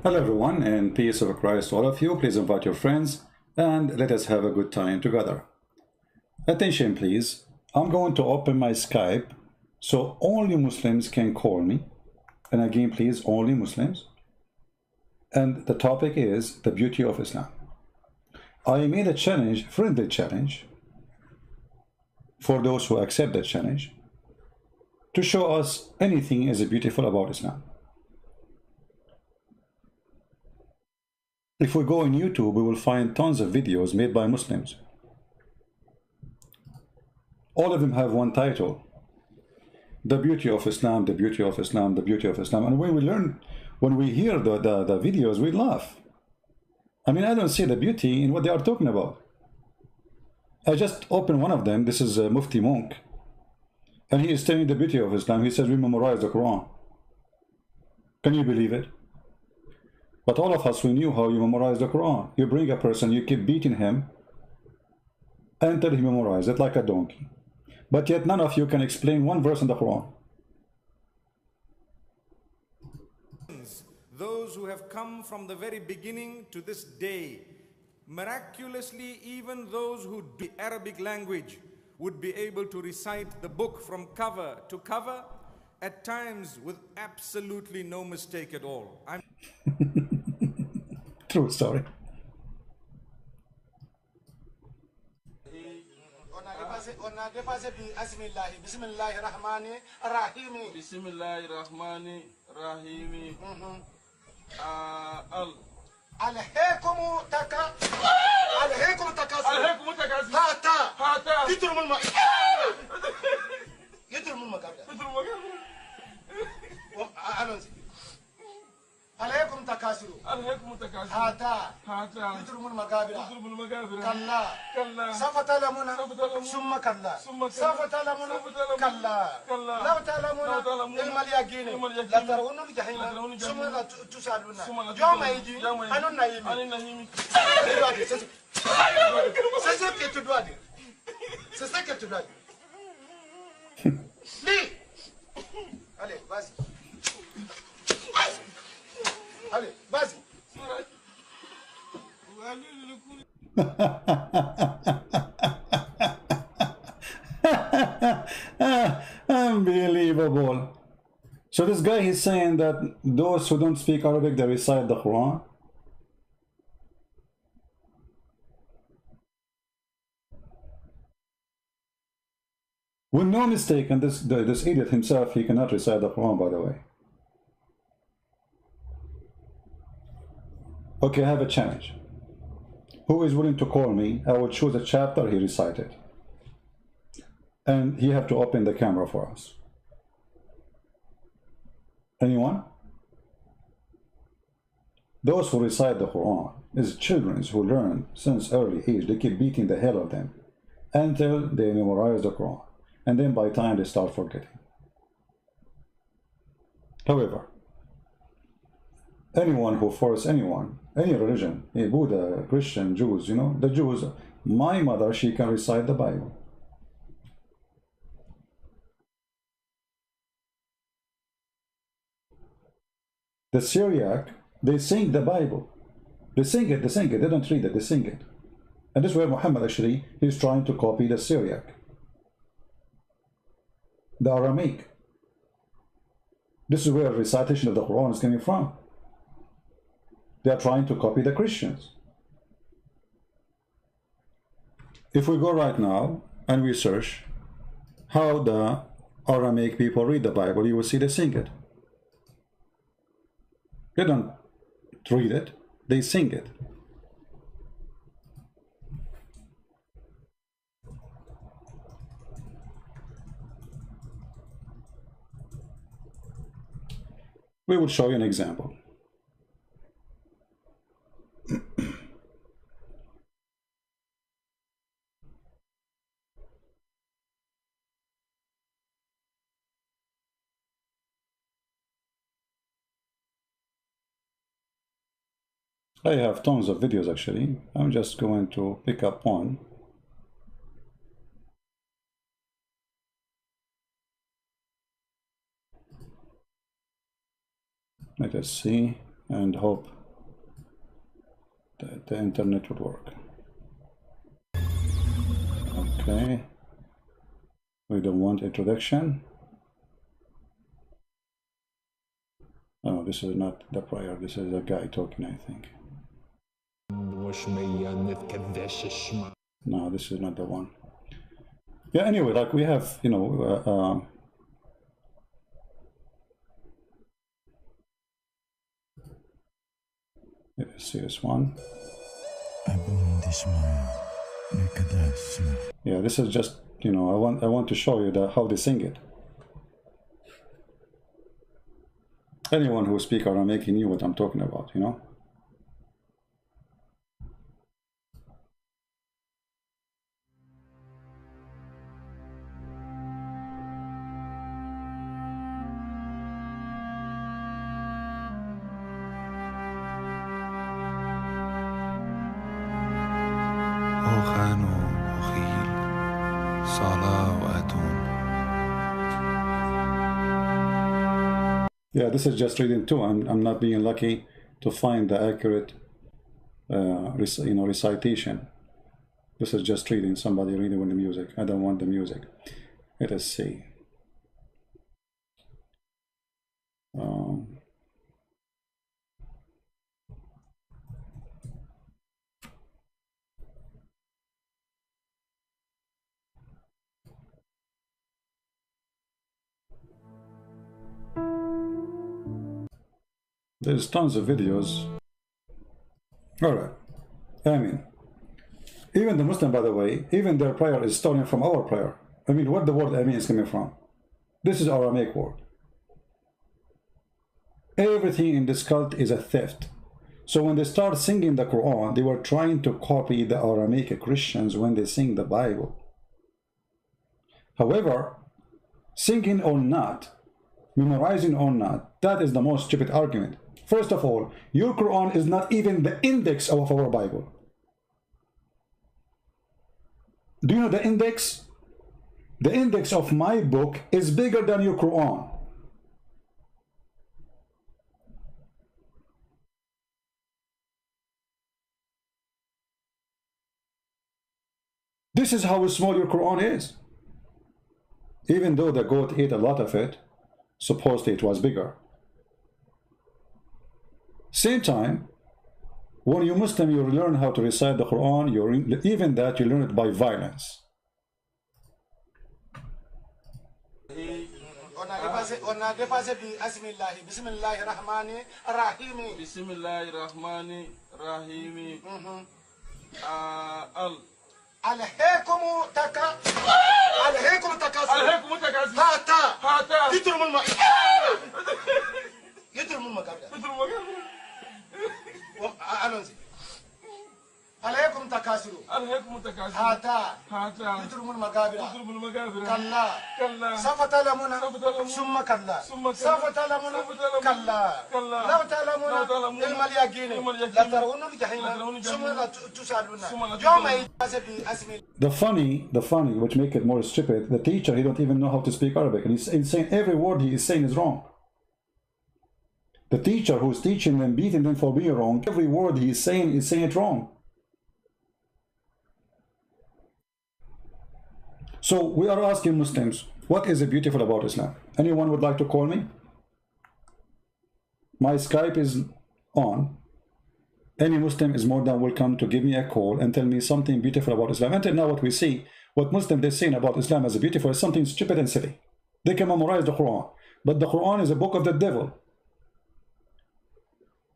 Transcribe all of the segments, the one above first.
Hello everyone, and peace of Christ to all of you. Please invite your friends and let us have a good time together. Attention please. I'm going to open my Skype so only Muslims can call me. And again, please, only Muslims. And the topic is the beauty of Islam. I made a challenge, friendly challenge, for those who accept that challenge, to show us anything is beautiful about Islam. If we go on YouTube, we will find tons of videos made by Muslims. All of them have one title: the beauty of Islam, the beauty of Islam, the beauty of Islam. And when we hear the videos, we laugh. I mean, I don't see the beauty in what they are talking about. I just opened one of them. This is Mufti Monk. And he is telling the beauty of Islam. He says we memorize the Quran. Can you believe it? But all of us, we knew how you memorize the Quran. You bring a person, you keep beating him until he memorizes it like a donkey. But yet none of you can explain one verse in the Quran. Those who have come from the very beginning to this day, miraculously, even those who do Arabic language would be able to recite the book from cover to cover, at times with absolutely no mistake at all. True story. ألهيكم تكاثر هاتا يترموا المقابر عليكم تكاثر هاتا يترموا المقابر كلا سوف تعلمون ثم كلا سوف تعلمون كلا لو تعلمون علم اليقين لترون الجحيم ثم تسألون يوم يجي أنا النعيم c'est ce que tu dois dire. C'est ce que tu dois dire. Lis. Allez, vas-y. Allez, vas-y. Unbelievable. So this guy is saying that those who don't speak Arabic, they recite the Quran. With no mistake, and this idiot himself, he cannot recite the Quran, by the way. Okay, I have a challenge. Who is willing to call me? I will choose a chapter he recited. And he have to open the camera for us. Anyone? Those who recite the Quran is children who learn since early age. They keep beating the hell of them until they memorize the Quran. And then by time they start forgetting. However, anyone who forces anyone, any religion, a Buddha, Christian, Jews, you know, the Jews, my mother, she can recite the Bible. The Syriac, they sing the Bible. They sing it, they don't read it, they sing it. And this is where Muhammad actually is trying to copy the Syriac. The Aramaic. This is where recitation of the Quran is coming from. They are trying to copy the Christians. If we go right now and we search how the Aramaic people read the Bible, you will see they sing it. They don't read it, they sing it. We will show you an example. I have tons of videos actually. I'm just going to pick up one. Let us see and hope the internet would work. Okay. We don't want introduction. Oh, this is not the prior. This is a guy talking, I think. No, this is not the one. Yeah, anyway, like we have, you know, let's see this one. Yeah, this is just, you know, I want to show you how they sing it. Anyone who speaks Aramaic knew what I'm talking about, you know. Yeah, this is just reading too. I'm not being lucky to find the accurate, you know, recitation. This is just reading. Somebody reading with the music. I don't want the music. Let us see. There's tons of videos. All right. I mean, even the Muslim, by the way, even their prayer is stolen from our prayer. I mean, what the word Amin is coming from? This is Aramaic word. Everything in this cult is a theft. So when they start singing the Quran, they were trying to copy the Aramaic Christians when they sing the Bible. However, singing or not, memorizing or not, that is the most stupid argument. First of all, your Quran is not even the index of our Bible. Do you know the index? The index of my book is bigger than your Quran. This is how small your Quran is. Even though the goat ate a lot of it, supposedly it was bigger. Same time, when you're Muslim, you learn how to recite the Quran, even that you learn it by violence. ألهيكم تكاثر هاتا يترم عليكم تكاثر هاتا يترم المقابر كلا سوف تعلمون ثم كلا سوف تعلمون كلا لو تعلمون علم اليقين لترون الجحيم ثم تسألون يوم The funny, which make it more stupid, the teacher, he don't even know how to speak Arabic, and he's saying every word he is saying is wrong. The teacher who's teaching them, beating them for being wrong, every word he is saying it wrong. So we are asking Muslims, what is beautiful about Islam? Anyone would like to call me? My Skype is on. Any Muslim is more than welcome to give me a call and tell me something beautiful about Islam. Until now, what we see, what Muslims they're saying about Islam as beautiful is something stupid and silly. They can memorize the Quran, but the Quran is a book of the devil.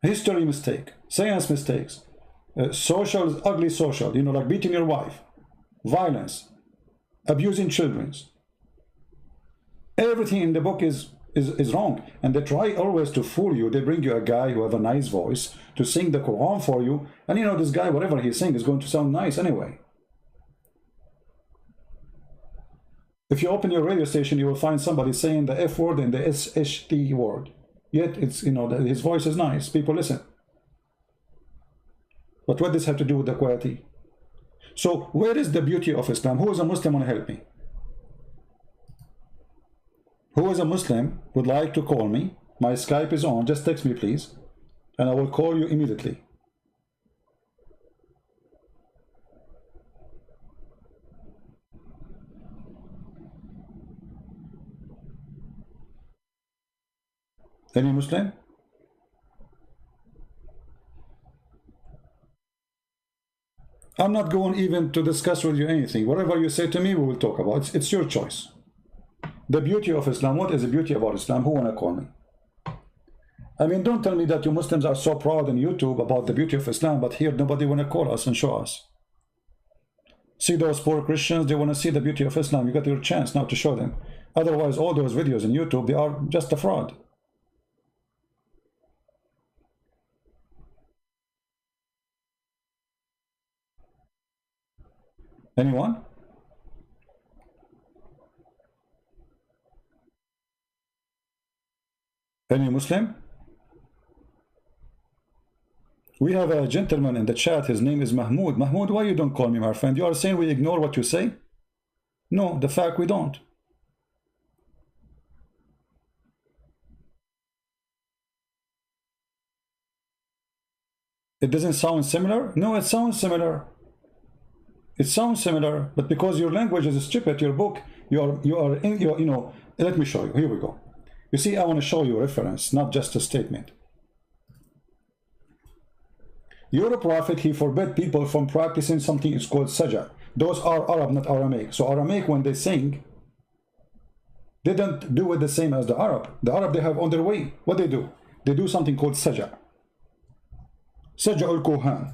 History mistake, science mistakes, social, ugly social, you know, like beating your wife, violence, abusing children. Everything in the book is wrong, and they try always to fool you. They bring you a guy who have a nice voice to sing the Quran for you, and you know this guy, whatever he's saying is going to sound nice anyway. If you open your radio station, you will find somebody saying the F word and the SHT word, yet it's, you know, his voice is nice, people listen. But what does this have to do with the quality? So where is the beauty of Islam? Who is a Muslim want to help me? Who is a Muslim would like to call me? My Skype is on. Just text me, please, and I will call you immediately. Any Muslim? I'm not going even to discuss with you anything. Whatever you say to me, we will talk about. It's your choice. The beauty of Islam. What is the beauty about Islam? Who wanna call me? I mean, don't tell me that you Muslims are so proud on YouTube about the beauty of Islam, but here nobody wanna call us and show us. See those poor Christians, they wanna see the beauty of Islam. You got your chance now to show them. Otherwise, all those videos on YouTube, they are just a fraud. Anyone? Any Muslim? We have a gentleman in the chat, his name is Mahmoud. Mahmoud, why you don't call me, my friend? You are saying we ignore what you say? No, the fact we don't. It doesn't sound similar? No, it sounds similar. It sounds similar, but because your language is stupid, your book, you are in your, you know, let me show you. Here we go. You see, I want to show you a reference, not just a statement. Your prophet, he forbade people from practicing something is called saj'a. Those are Arab, not Aramaic. So Aramaic, when they sing, they don't do it the same as the Arab. The Arab, they have on their way. What they do? They do something called saj'a. Saj'a al-Kuhan.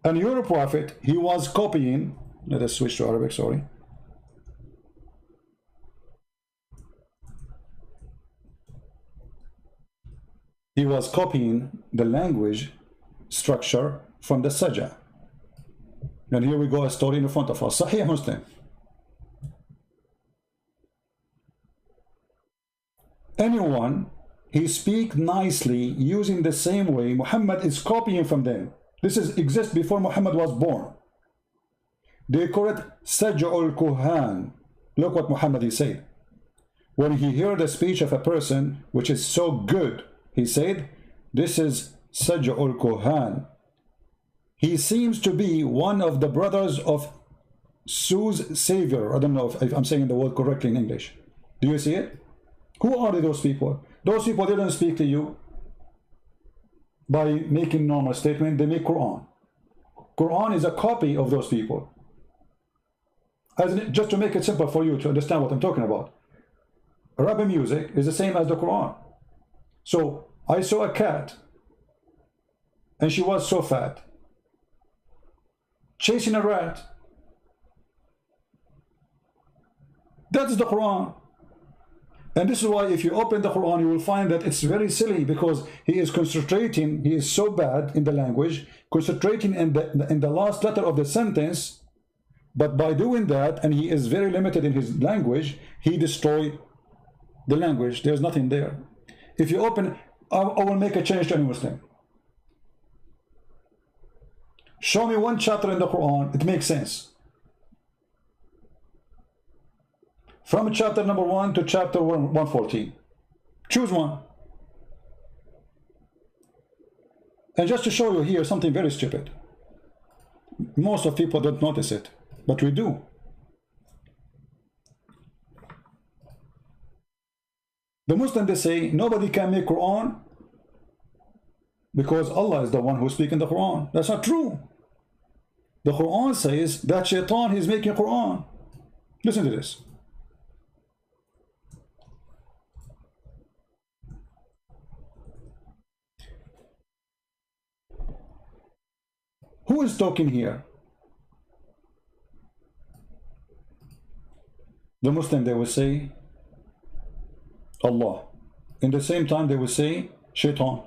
And your prophet, he was copying, let us switch to Arabic, sorry. He was copying the language structure from the saj'a. And here we go, a story in front of us. Sahih Muslim. Anyone, he speak nicely using the same way, Muhammad is copying from them. This exists before Muhammad was born. They call it Saj'ul Kuhan. Look what Muhammad he said. When he heard the speech of a person which is so good, he said, this is Saj'ul Kuhan. He seems to be one of the brothers of Sue's Savior. I don't know if I'm saying the word correctly in English. Do you see it? Who are those people? Those people didn't speak to you by making normal statement. They make Quran. Quran is a copy of those people. Just to make it simple for you to understand what I'm talking about. Arabic music is the same as the Quran. So I saw a cat and she was so fat, chasing a rat. That's the Quran. And this is why if you open the Quran, you will find that it's very silly, because he is concentrating, he is so bad in the language, concentrating in the last letter of the sentence, but by doing that, and he is very limited in his language, he destroyed the language. There's nothing there. If you open, I will make a change to any Muslim. Show me one chapter in the Quran, it makes sense. From chapter number 1 to chapter 114. Choose one. And just to show you here something very stupid. Most of people don't notice it, but we do. The Muslim, they say nobody can make Quran because Allah is the one who's speaking the Quran. That's not true. The Quran says that Shaitan is making Quran. Listen to this. Who is talking here? The Muslim, they will say Allah. In the same time, they will say Shaitan.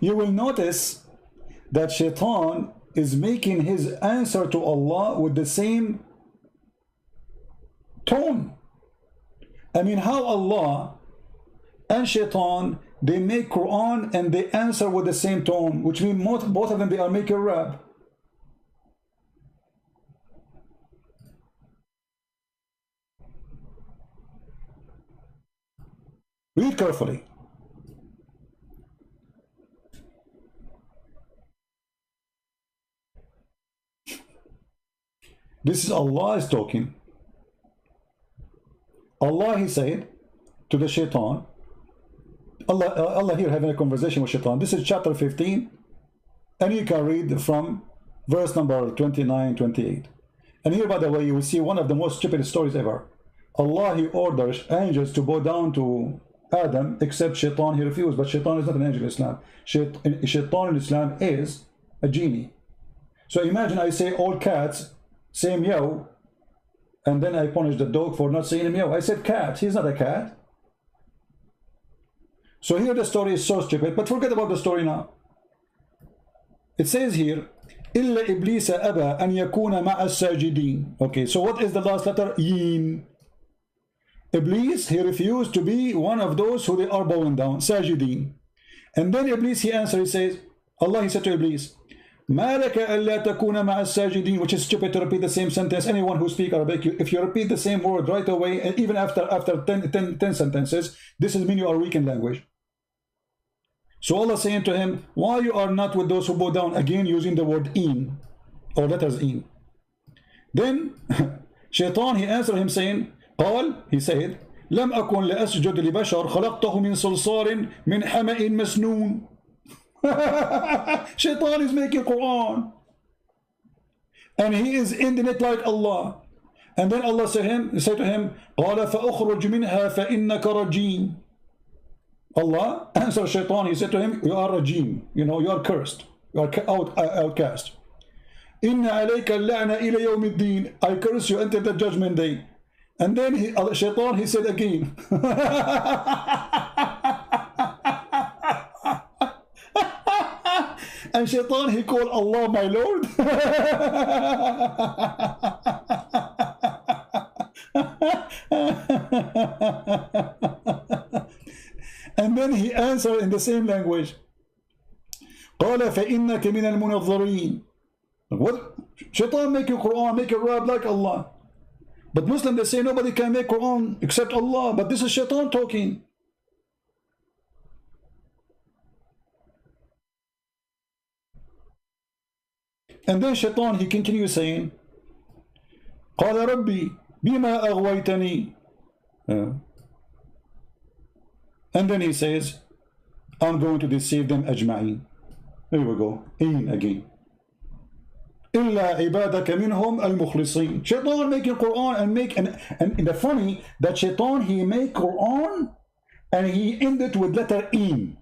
You will notice that Shaitan is making his answer to Allah with the same tone. I mean, how Allah and Shaitan, they make Quran and they answer with the same tone, which means both of them, they are making rap. Read carefully. This is Allah is talking. Allah, he said to the shaitan, Allah here having a conversation with shaitan. This is chapter 15, and you can read from verse number 29, 28. And here, by the way, you will see one of the most stupid stories ever. Allah, he orders angels to bow down to Adam, except shaitan, he refused. But shaitan is not an angel in Islam. Shaitan in Islam is a genie. So imagine I say all cats say meow, and then I punish the dog for not saying meow. I said cat, he's not a cat. So here the story is so stupid, but forget about the story now. It says here, إِلَّا إِبْلِيسَ أَبَى أَنْ يَكُونَ مَعَ السَّاجِدِينَ. Okay, so what is the last letter? Yin. Iblis, he refused to be one of those who they are bowing down, sajideen. And then Iblis, he answered, he says, Allah, he said to Iblis, مَا لَكَ أَلَّا تَكُونَ مَعَ السَّاجِدِينَ, which is stupid to repeat the same sentence. Anyone who speaks Arabic, if you repeat the same word right away, and even after 10 sentences, this is mean you are weak in language. So Allah saying to him, why you are not with those who bow down? Again, using the word in, or letters in. Then Shaitan, he answered him saying, قال, he said, لم أكن لأسجد لبشر خلقته من صلصال من حمأ مسنون. Shaitan is making Quran, and he is ending it like Allah. And then Allah said to him, قال فأخرج منها فإنك رجيم. Allah answered Shaitan, he said to him, you are rajim, you know, you are cursed, you are outcast. Inna alayka al-la'na ila yawm ad-din, I curse you until the judgment day. And then Shaitan, he said again, and Shaitan, he called Allah my Lord. And then he answered in the same language, قال فإنك من المنظرين. What? Shaitan make you Quran, make you rap like Allah. But Muslims, they say nobody can make Quran except Allah. But this is Shaitan talking. And then Shaitan, he continues saying, قال ربي بما أغويتني. And then he says, I'm going to deceive them ajma'in. Here we go, in again. إِلَّا عِبَادَكَ مِنْهُمْ الْمُخْلِصِينَ. Shaitan making Quran and the funny that Shaitan, he make Quran and he end it with letter in.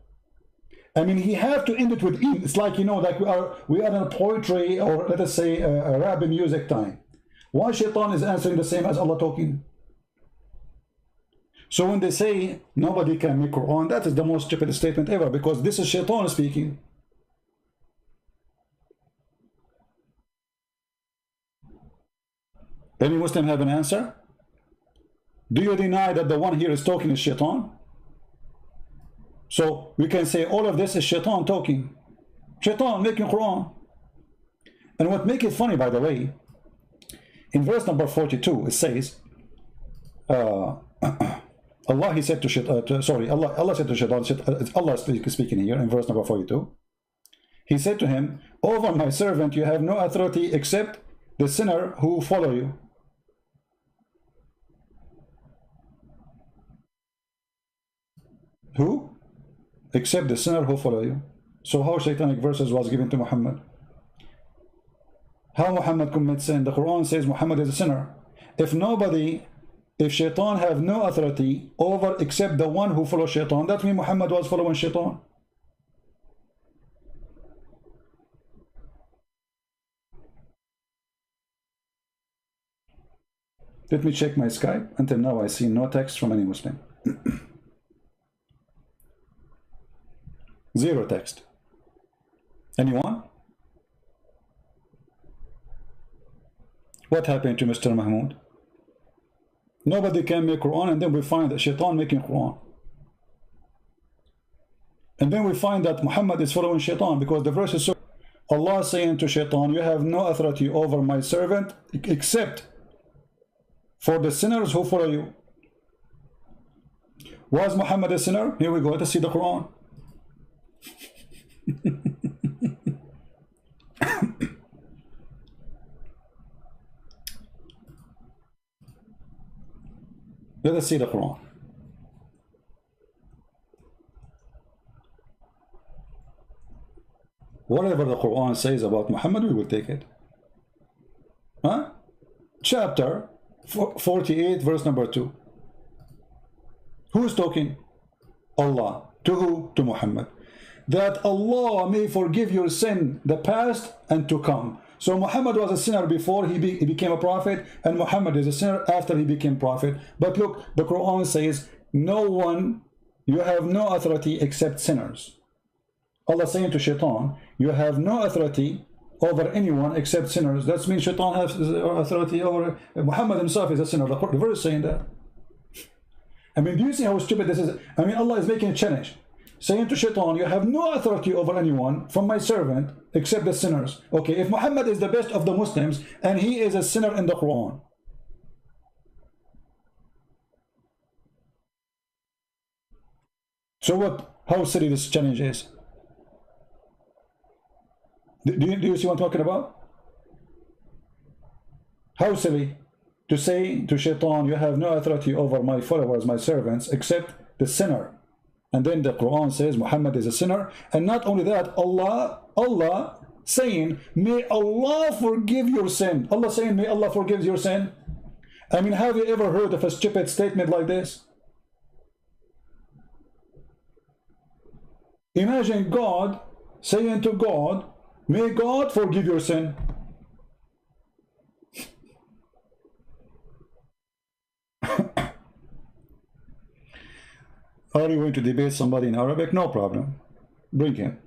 I mean, he have to end it with in. It's like, you know, like we are in a poetry, or let us say a rap music time. Why Shaitan is answering the same as Allah talking? So when they say nobody can make Quran, that is the most stupid statement ever, because this is Shaitan speaking. Any Muslim have an answer? Do you deny that the one here is talking is Shaitan? So we can say all of this is Shaitan talking. Shaitan making Quran. And what makes it funny, by the way, in verse number 42, it says, Allah, he said to Shaitan, Allah said to Shaitan, Allah is speaking here in verse number 42. He said to him, over my servant you have no authority except the sinner who follow you. Who? Except the sinner who follow you. So how Shaitanic verses was given to Muhammad? How Muhammad commits sin? The Quran says Muhammad is a sinner. If Shaitan have no authority over except the one who follows Shaitan, that means Muhammad was following Shaitan. Let me check my Skype. Until now I see no text from any Muslim. Zero text. Anyone? What happened to Mr. Mahmoud? Nobody can make Quran, and then we find that Shaitan making Quran. And then we find that Muhammad is following Shaitan, because the verse is so. Allah saying to Shaitan, you have no authority over my servant except for the sinners who follow you. Was Muhammad a sinner? Here we go. Let us see the Quran. Let us see the Quran. Whatever the Quran says about Muhammad, we will take it. Huh? Chapter 48, verse number 2. Who is talking? Allah. To who? To Muhammad. That Allah may forgive your sin, the past and to come. So Muhammad was a sinner before he became a prophet, and Muhammad is a sinner after he became prophet. But look, the Quran says, no one, you have no authority except sinners. Allah saying to Shaitan, you have no authority over anyone except sinners. That means Shaitan has authority over Muhammad himself is a sinner. The verse is saying that. I mean, do you see how stupid this is? I mean, Allah is making a challenge, saying to Shaitan, you have no authority over anyone from my servant except the sinners. Okay, if Muhammad is the best of the Muslims and he is a sinner in the Quran, so what? How silly this challenge is? Do you see what I'm talking about? How silly to say to Shaitan, you have no authority over my followers, my servants, except the sinner. And then the Quran says Muhammad is a sinner. And not only that, Allah saying, may Allah forgive your sin. Allah saying, may Allah forgive your sin. I mean, have you ever heard of a stupid statement like this? Imagine God saying to God, may God forgive your sin. Are you going to debate somebody in Arabic? No problem. Bring him.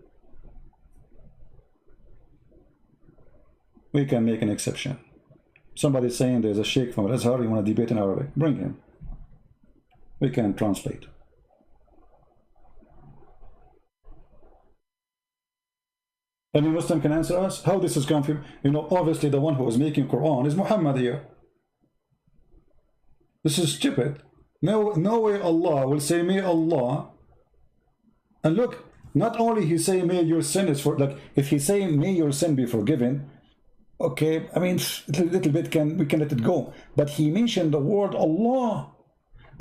We can make an exception. Somebody saying there's a sheikh from Al-Azhar, you want to debate in Arabic? Bring him. We can translate. Any Muslim can answer us how this is come from. You know, obviously the one who is making Quran is Muhammad here. This is stupid. No way Allah will say may Allah. And look, not only he say may your sin is for, like if he say may your sin be forgiven, okay, I mean a little bit we can let it go. But he mentioned the word Allah.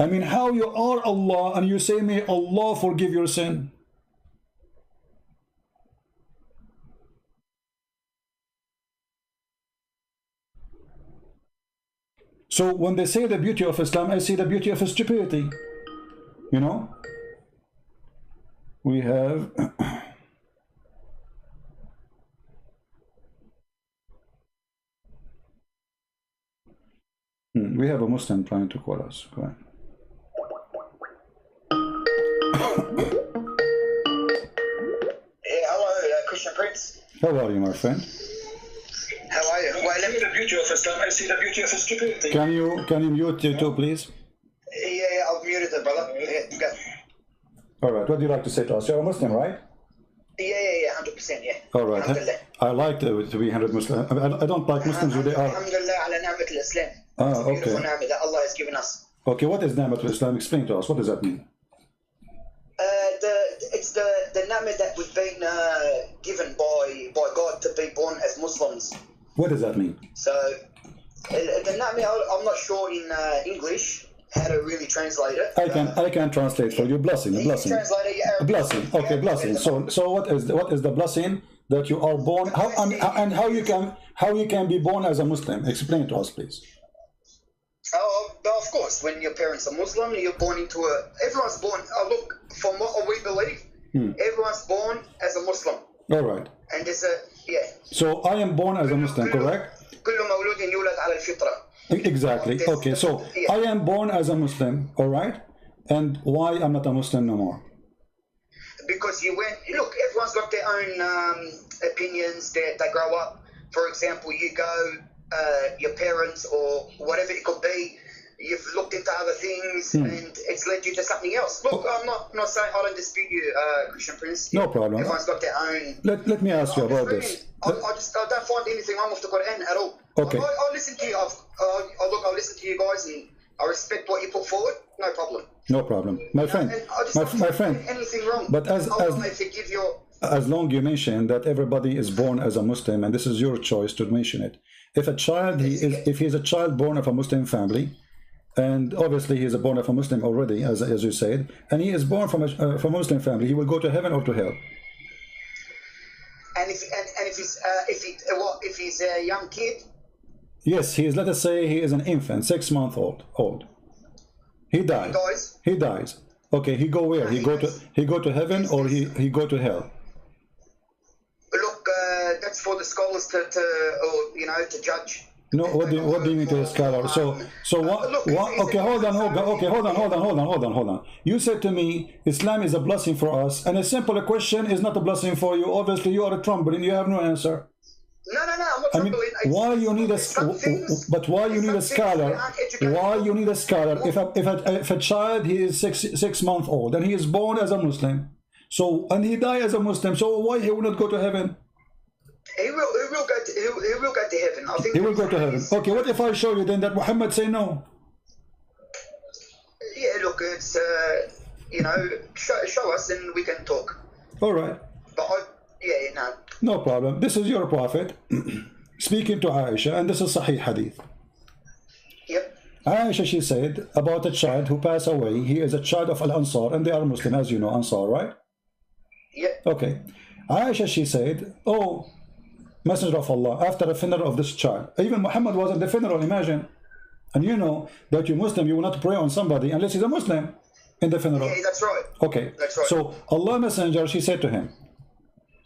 I mean, how you are Allah and you say may Allah forgive your sin? So when they say the beauty of Islam, I see the beauty of stupidity. You know? We have... we have a Muslim trying to call us. Go ahead. Hey, hello, Christian Prince. How are you, my friend? How are you? Well, let me the beauty of Islam. I see the beauty of stupidity. Can you mute you too, please? Yeah, I've muted it, brother. Yeah, go. All right. What do you like to say to us? You're a Muslim, right? Yeah, 100%, yeah. All right. I like to be 100 Muslim. I don't like Muslims who they are. Alhamdulillah ala ni'mat al-Islam. Okay. Beautiful ni'mat that Allah has given us. Okay, what is ni'mat al-Islam? Explain to us. What does that mean? It's the ni'mat that we've been given by God to be born as Muslims. What does that mean? So, the ni'mat, I'm not sure in English how to really translate it. I can translate for you. Blessing, a blessing. A blessing. Okay, blessing. So what is the blessing that you are born? How you can be born as a Muslim? Explain to us, please. Oh, of course. When your parents are Muslim, you're born into everyone's born. Look, from what we believe, everyone's born as a Muslim. All right. And there's So I am born as a Muslim, correct? Exactly. Okay, so I am born as a Muslim, all right? And why I'm not a Muslim no more? Because look, everyone's got their own opinions. They grow up. For example, you go, your parents or whatever it could be, you've looked into other things and it's led you to something else. Look, I'm not saying I don't dispute you, Christian Prince. No problem. Everyone's got their own. Let me ask you about this. I don't find anything wrong with the Quran at all. Okay. I listen to you. I listen to you guys and I respect what you put forward. No problem. No problem, my friend. My friend. Anything wrong? But as long you mention that everybody is born as a Muslim, and this is your choice to mention it. If a child, if he is a child born of a Muslim family, and obviously he is born of a Muslim already, as you said, and he is born from a Muslim family, he will go to heaven or to hell? And if he's a young kid? Yes, he is. Let us say he is an infant, 6 months old. He dies. He dies. Okay, he go where? He go to heaven, or he go to hell? Look, that's for the scholars to judge. No, what do you mean to a scholar? So what? Okay, hold on. You said to me, Islam is a blessing for us, and a simple question is not a blessing for you. Obviously, you are a trembling. You have no answer. No, I'm not troubling. Why you need a scholar? Why you need a scholar? If a child, he is six months old and he is born as a Muslim, and he die as a Muslim, so why he will not go to heaven? He will go to heaven. I think he will go to heaven. Okay, what if I show you then that Muhammad say no? Yeah, look, it's show us and we can talk. All right. But no problem. This is your prophet speaking to Aisha, and this is Sahih Hadith. Yep. Aisha, she said about a child who passed away. He is a child of Al-Ansar, and they are Muslim, as you know, Ansar, right? Yep. Okay. Aisha, she said, oh, Messenger of Allah, after the funeral of this child, even Muhammad was at the funeral, imagine. And you know that you're Muslim, you will not pray on somebody unless he's a Muslim in the funeral. Yeah, that's right. Okay. That's right. So Allah Messenger, she said to him,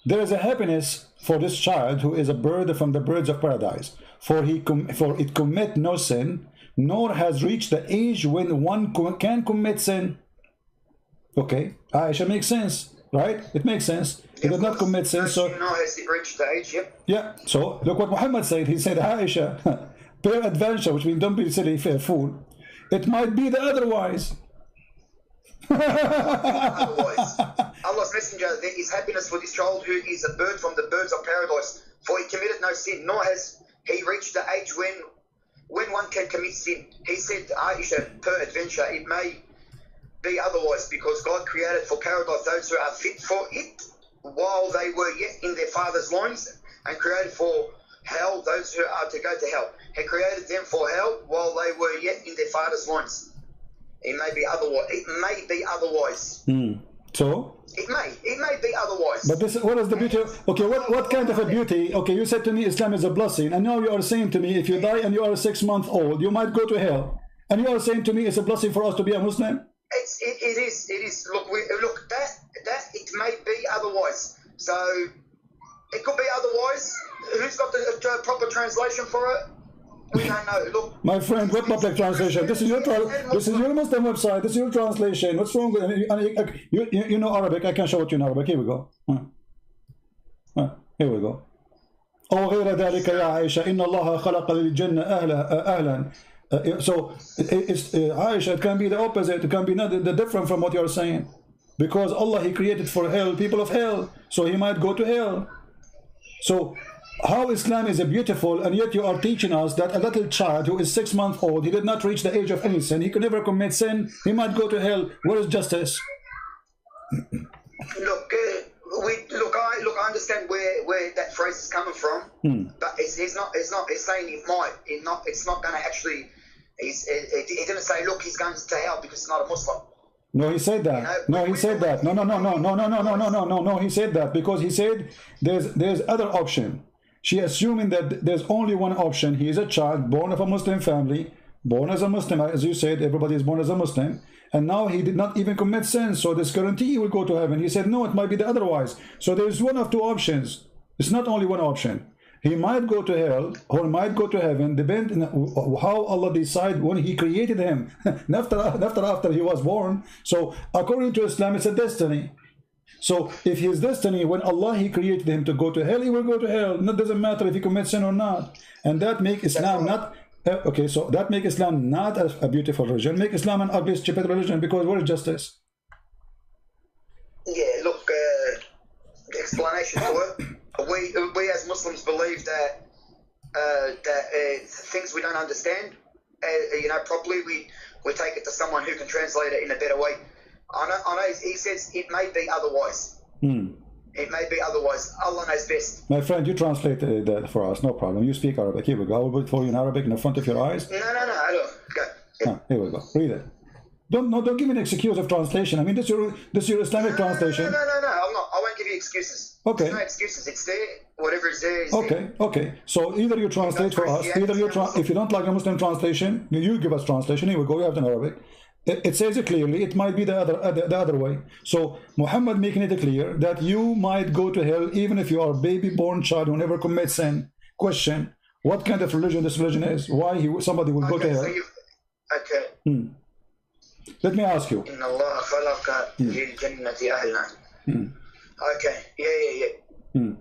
there is a happiness for this child who is a bird from the birds of paradise, for it commit no sin, nor has reached the age when one can commit sin. Okay, Aisha, makes sense, right? It makes sense. He did not commit sin, so has it reached the age? Yep. Yeah. So look what Muhammad said. He said, Aisha, peradventure, which means don't be silly, fair fool. It might be the otherwise. Otherwise, Allah's Messenger, there is happiness for this child who is a bird from the birds of paradise, for he committed no sin, nor has he reached the age when one can commit sin. He said, Aisha, peradventure, it may be otherwise, because God created for paradise those who are fit for it while they were yet in their father's loins, and created for hell those who are to go to hell. He created them for hell while they were yet in their father's loins. It may be otherwise. It may be otherwise. So? It may be otherwise. But this, what is the beauty? Okay, what kind of a beauty? Okay, you said to me Islam is a blessing, and now you are saying to me if you die and you are 6 months old, you might go to hell. And you are saying to me it's a blessing for us to be a Muslim? It is. Look, that it may be otherwise. So it could be otherwise. Who's got the proper translation for it? We don't know. Look, my friend, what public translation? This is your Muslim website. This is your translation. What's wrong with you know Arabic? I can show it to you in Arabic. Here we go. Here we go. أو غير ذلك يا عائشة إن الله خلق للجنة أهلا. So it's Aisha, it can be the opposite. It can be not the different from what you are saying, because Allah, He created for hell people of hell, so He might go to hell. So how Islam is a beautiful, and yet you are teaching us that a little child who is 6 months old, he did not reach the age of any sin, he could never commit sin, he might go to hell. Where is justice? I understand where that phrase is coming from, but he's not. He's saying he might. It's not going to actually. He didn't say, look, he's going to hell because he's not a Muslim. No, he said that. No, he said that. No, he said that because he said there's other option. She assuming that there's only one option. He is a child born of a Muslim family, born as a Muslim, as you said, everybody is born as a Muslim, and now he did not even commit sin, so this guarantee he will go to heaven. He said, no, it might be the otherwise. So there's one of two options. It's not only one option. He might go to hell or might go to heaven, depending on how Allah decide when He created him, after he was born. So according to Islam, it's a destiny. So if his destiny, when Allah He created him to go to hell, he will go to hell. It doesn't matter if he commits sin or not. And that make Islam not okay. So that make Islam not a beautiful religion. Make Islam an ugly, stupid religion. Because where is justice? Yeah, look, the explanation for it. We as Muslims believe that things we don't understand, properly, we take it to someone who can translate it in a better way. I know he says it may be otherwise. It may be otherwise. Allah knows best. My friend, you translate that for us, no problem. You speak Arabic. Here we go. I will put it for you in Arabic in the front of your eyes. No. Look, go. Here we go. Read it. Don't give me an excuse of translation. I mean, this is your Islamic translation. No. I'm not. I won't give you excuses. Okay. There's no excuses. It's there. Whatever is there is there. Okay. So either you translate for us, either if you don't like a Muslim translation, you give us translation. Here we go. We have it in Arabic. It says it clearly. It might be the other way. So Muhammad making it clear that you might go to hell even if you are a baby-born child who never commits sin. Question: what kind of religion this religion is? Why somebody will go to hell? Okay. Let me ask you. إن الله خلق للجنة أهلا. Okay. Yeah.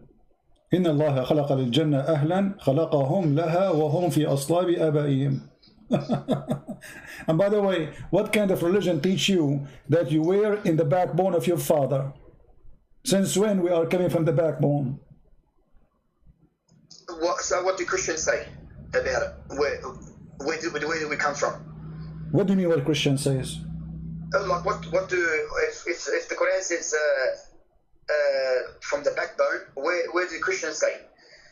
إن الله خلق للجنة أهلا خلقهم لها وهم في أصلاب آبائهم. And by the way, what kind of religion teach you that you were in the backbone of your father? Since when we are coming from the backbone? So what do Christians say about it? Where do we come from? What do you mean what Christian says? Like what do if the Quran says from the backbone, where do Christians say?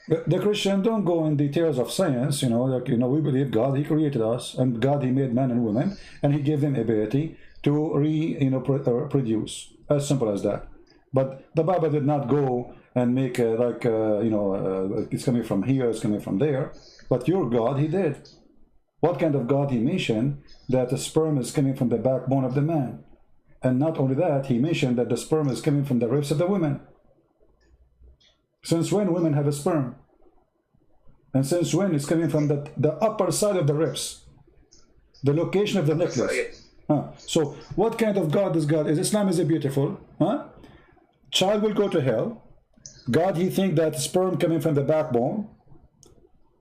The Christian don't go in details of science, we believe God, He created us, and God, He made man and woman, and He gave them ability to produce. As simple as that. But the Bible did not go and make it's coming from here, it's coming from there. But your God, He did. What kind of God He mentioned? That the sperm is coming from the backbone of the man. And not only that, He mentioned that the sperm is coming from the ribs of the women. Since when women have a sperm? And since when it's coming from the upper side of the ribs? The location of the necklace. So what kind of God is God? Islam is beautiful? Child will go to hell. God, He think that sperm coming from the backbone.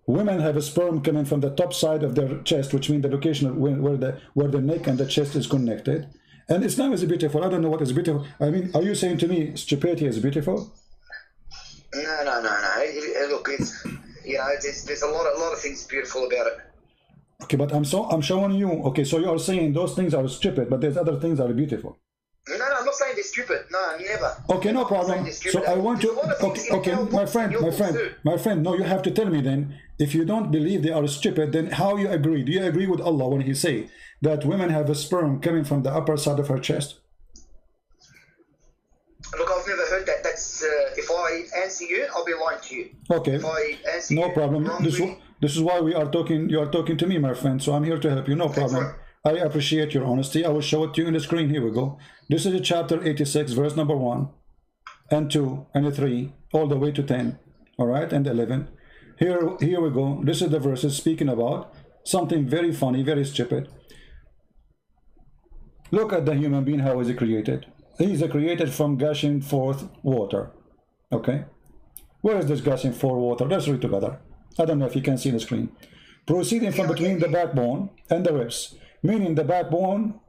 Women have a sperm coming from the top side of their chest, which means the location of where the neck and the chest is connected. And Islam is beautiful. I don't know what is beautiful. I mean, are you saying to me stupidity is beautiful? No. Look, it's there's a lot of things beautiful about it. Okay, but I'm showing you. Okay, so you are saying those things are stupid, but there's other things that are beautiful. No, I'm not saying they're stupid. No, never. Okay, no problem. So I want to. Okay, my friend. No, you have to tell me then. If you don't believe they are stupid, then how you agree? Do you agree with Allah when He say that women have a sperm coming from the upper side of her chest? Look, I've never heard that. That's if I answer you, I'll be lying to you. Okay. If I answer no problem. This is why we are talking. You are talking to me, my friend. So I'm here to help you. No problem. I appreciate your honesty. I will show it to you on the screen. Here we go. This is chapter 86, verse number 1 and 2 and 3, all the way to 10. All right, and 11. Here we go. This is the verses speaking about something very funny, very stupid. Look at the human being. How is he created? He is created from gushing forth water. Okay, where is this gushing forth water? Let's read together. I don't know if you can see the screen. Proceeding from between the backbone and the ribs, meaning the backbone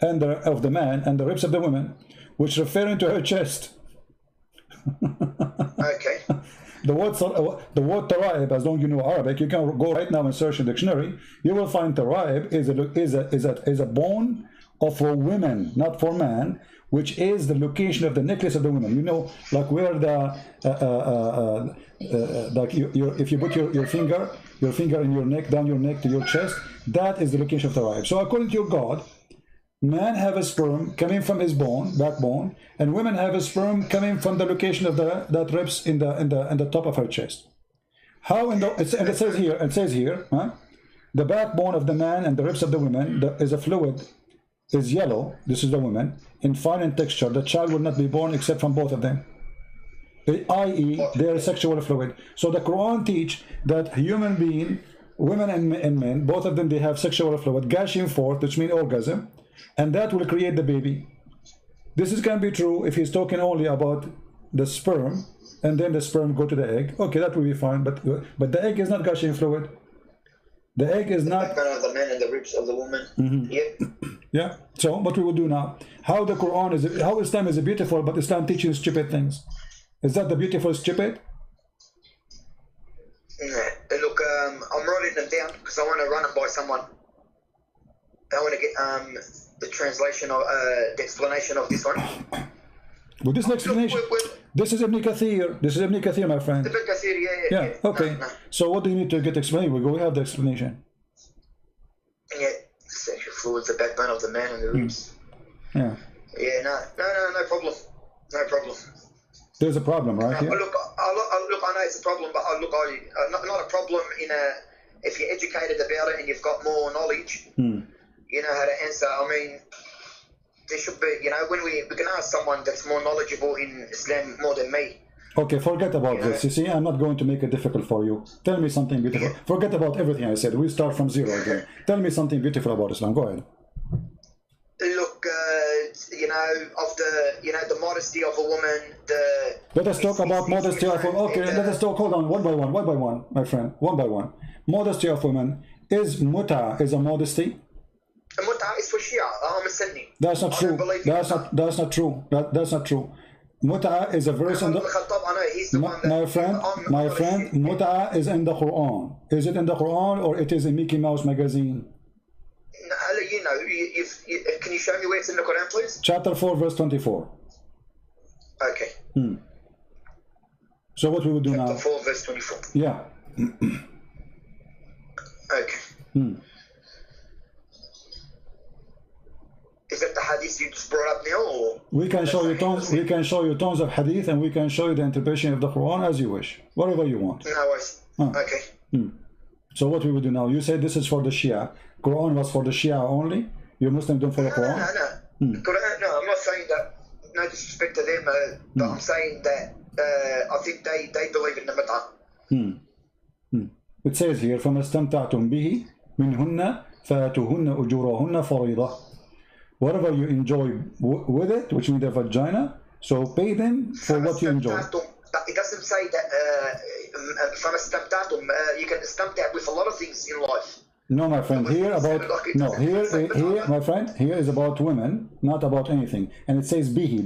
and of the man and the ribs of the woman, which referring to her chest. Okay. The word taraib, as long as you know Arabic, you can go right now and search in the dictionary. You will find taraib is a bone of a woman, not for man, which is the location of the necklace of the woman. You know, like where the like if you put your finger in your neck, down your neck to your chest, that is the location of the taraib. So according to your God, man have a sperm coming from his backbone, and women have a sperm coming from the location of that ribs in the top of her chest. How and it says here, the backbone of the man and the ribs of the woman is a fluid, is yellow. This is the woman in fine in texture. The child will not be born except from both of them, i.e. their sexual fluid. So the Quran teach that human being, women and men, both of them, they have sexual fluid gushing forth, which means orgasm, and that will create the baby. This is can be true if he's talking only about the sperm, and then the sperm go to the egg. Okay, that will be fine, but the egg is not gushing fluid. The egg is not. The backbone of the man and the ribs of the woman. Mm-hmm. Yep. Yeah. So what we will do now? How the Quran is? How Islam is beautiful, but Islam teaching stupid things. Is that the beautiful stupid? Look, I'm writing them down because I want to run it by someone. I want to get the translation of the explanation of this one. Well, this explanation. This is Ibn Kathir. This is Ibn Kathir, my friend. Ibn Kathir, yeah. Okay. No. So what do you need to get explained? We have the explanation. Yeah. Sexual fluids, the backbone of the man and the ribs. Yeah. Yeah, no problem. No problem. There's a problem, right? Here? Look, I know it's a problem, but not a problem if you're educated about it and you've got more knowledge, you know how to answer. I mean, there should be, you know, when we can ask someone that's more knowledgeable in Islam more than me. Okay, forget about this. You see, I'm not going to make it difficult for you. Tell me something beautiful. Forget about everything I said. We start from zero again. Tell me something beautiful about Islam. Go ahead. Look, you know, the modesty of a woman. Let us talk about modesty of women. Okay, let us talk. Hold on, one by one, my friend, one by one. Modesty of women is muta is a modesty. Muta is for Shia. I'm a Sunni. That's not true. That's not true. That's not true. Muta is a verse in the. My friend, muta is in the Quran. Is it in the Quran or it is in Mickey Mouse magazine? You know, can you show me where it's in the Quran, please? Chapter 4, verse 24. Okay. So what we will do Chapter now? 4, verse 24. Yeah. Okay. Is that the hadith you just brought up now, or? We can show you tons. We can show you tons of hadith, and we can show you the interpretation of the Quran as you wish, whatever you want. No worries. Okay. So what we will do now? You said this is for the Shia. Quran was for the Shia only. You Muslims don't follow Quran. No. Quran, no, I'm not saying that. No disrespect to them, but I'm saying that I think they believe in the Mut'ah. It says here, فَمَا اسْتَمْتَعْتُمْ بِهِ مِنْهُنَّ فَآتُوهُنَّ أُجُورَهُنَّ فَرِيضَةً. Whatever you enjoy with it, which means the vagina, so pay them for what you enjoy. It doesn't say that فَمَا اسْتَمْتَعْتُمْ you can istamta' with a lot of things in life. No, my friend, here my friend, here is about women, not about anything. And it says bihi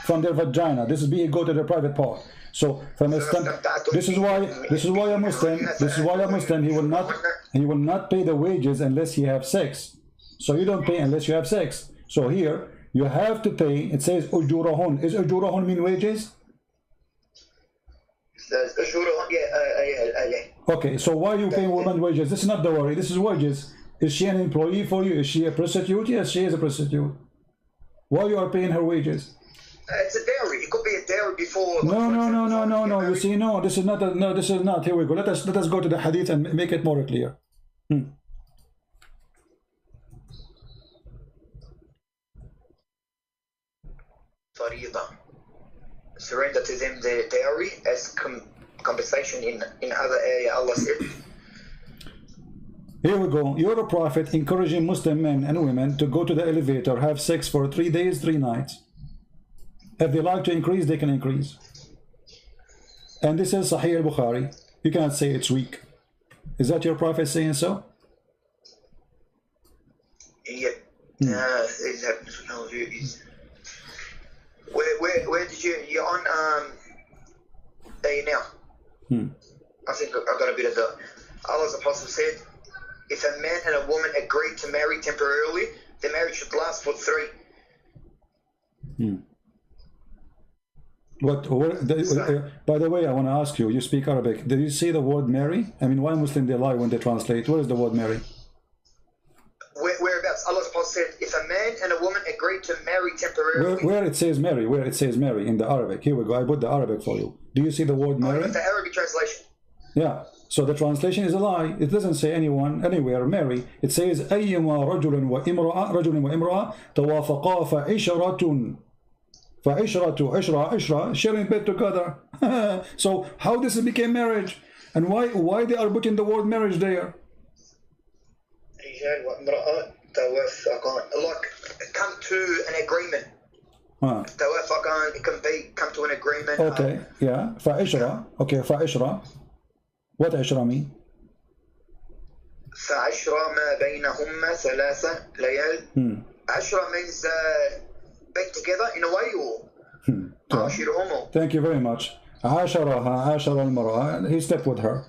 from their vagina. This is bihi, go to the private part. So this is why a Muslim, he will not pay the wages unless he have sex. So you don't pay unless you have sex. So here you have to pay. It says ujurahun. Is ujurahun mean wages? Okay, so why are you paying women wages? This is not the worry, this is wages. Is she an employee for you? Is she a prostitute? Yes, she is a prostitute. Why you are paying her wages? It's a dowry. It could be a dowry before. No. You see, no, this is not. This is not. Here we go. Let us go to the hadith and make it more clear. Faridah. Surrender to them the dowry as compensation in other area. Allah said. Here we go. You're a prophet encouraging Muslim men and women to go to the elevator, have sex for 3 days, 3 nights. If they like to increase, they can increase. And this is Sahih al-Bukhari. You cannot say it's weak. Is that your prophet saying so? Yeah. Where did you're on there now? I think I got a bit of the Allah's apostle said, if a man and a woman agree to marry temporarily, the marriage should last for 3. By the way, I want to ask you, you speak Arabic. Did you say the word marry? I mean, why Muslim they lie when they translate? What is the word marry? Whereabouts? Allah's apostle said, if a man and a woman agree to marry temporarily. Where it says marry, in the Arabic. Here we go. I put the Arabic for you. Do you see the word marry? The Arabic translation. Yeah. So the translation is a lie. It doesn't say anyone, anywhere, marry. It says أيما رجل وامرأة توافقا فعشرة sharing bed together. So how this became marriage? And why they are putting the word marriage there? Like come to an agreement. It can be come to an agreement. Okay, yeah. فعشرة. Okay, فعشرة. What عشرة mean? فعشرة ما بينهما 3 ليال. عشرة means being together in a way or Thank you very much. عاشرها المرأة. He slept with her.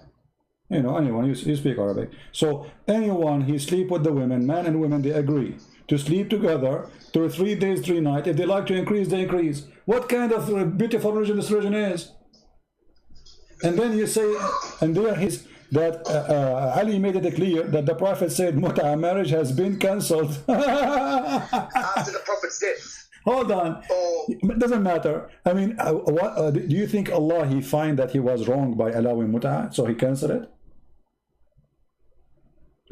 You know, anyone, you speak Arabic. So anyone he sleep with the women, man and women, they agree to sleep together through 3 days, 3 nights. If they like to increase, they increase. What kind of beautiful religion this religion is? And then you say, and there that Ali made it clear that the Prophet said mut'a marriage has been cancelled. After the Prophet's death. Hold on. It doesn't matter. I mean, do you think Allah, he find that he was wrong by allowing mut'a, so he cancelled it?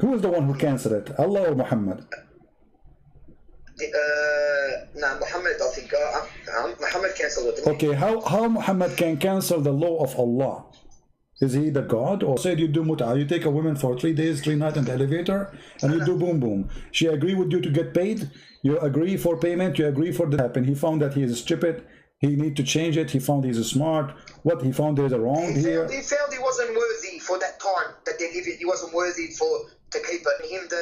Who is the one who cancelled it? Allah or Muhammad? No, Muhammad, I think. Muhammad cancelled it. Okay, how Muhammad can cancel the law of Allah? Is he the God? Or said you do mut'a, you take a woman for 3 days, 3 nights in the elevator, and you do boom boom. She agree with you to get paid, you agree for payment, you agree for the happen. He found that he is stupid, he need to change it, he found he's smart. What he found there is a wrong here. He found he wasn't worthy for that time that they live in. He wasn't worthy to keep it.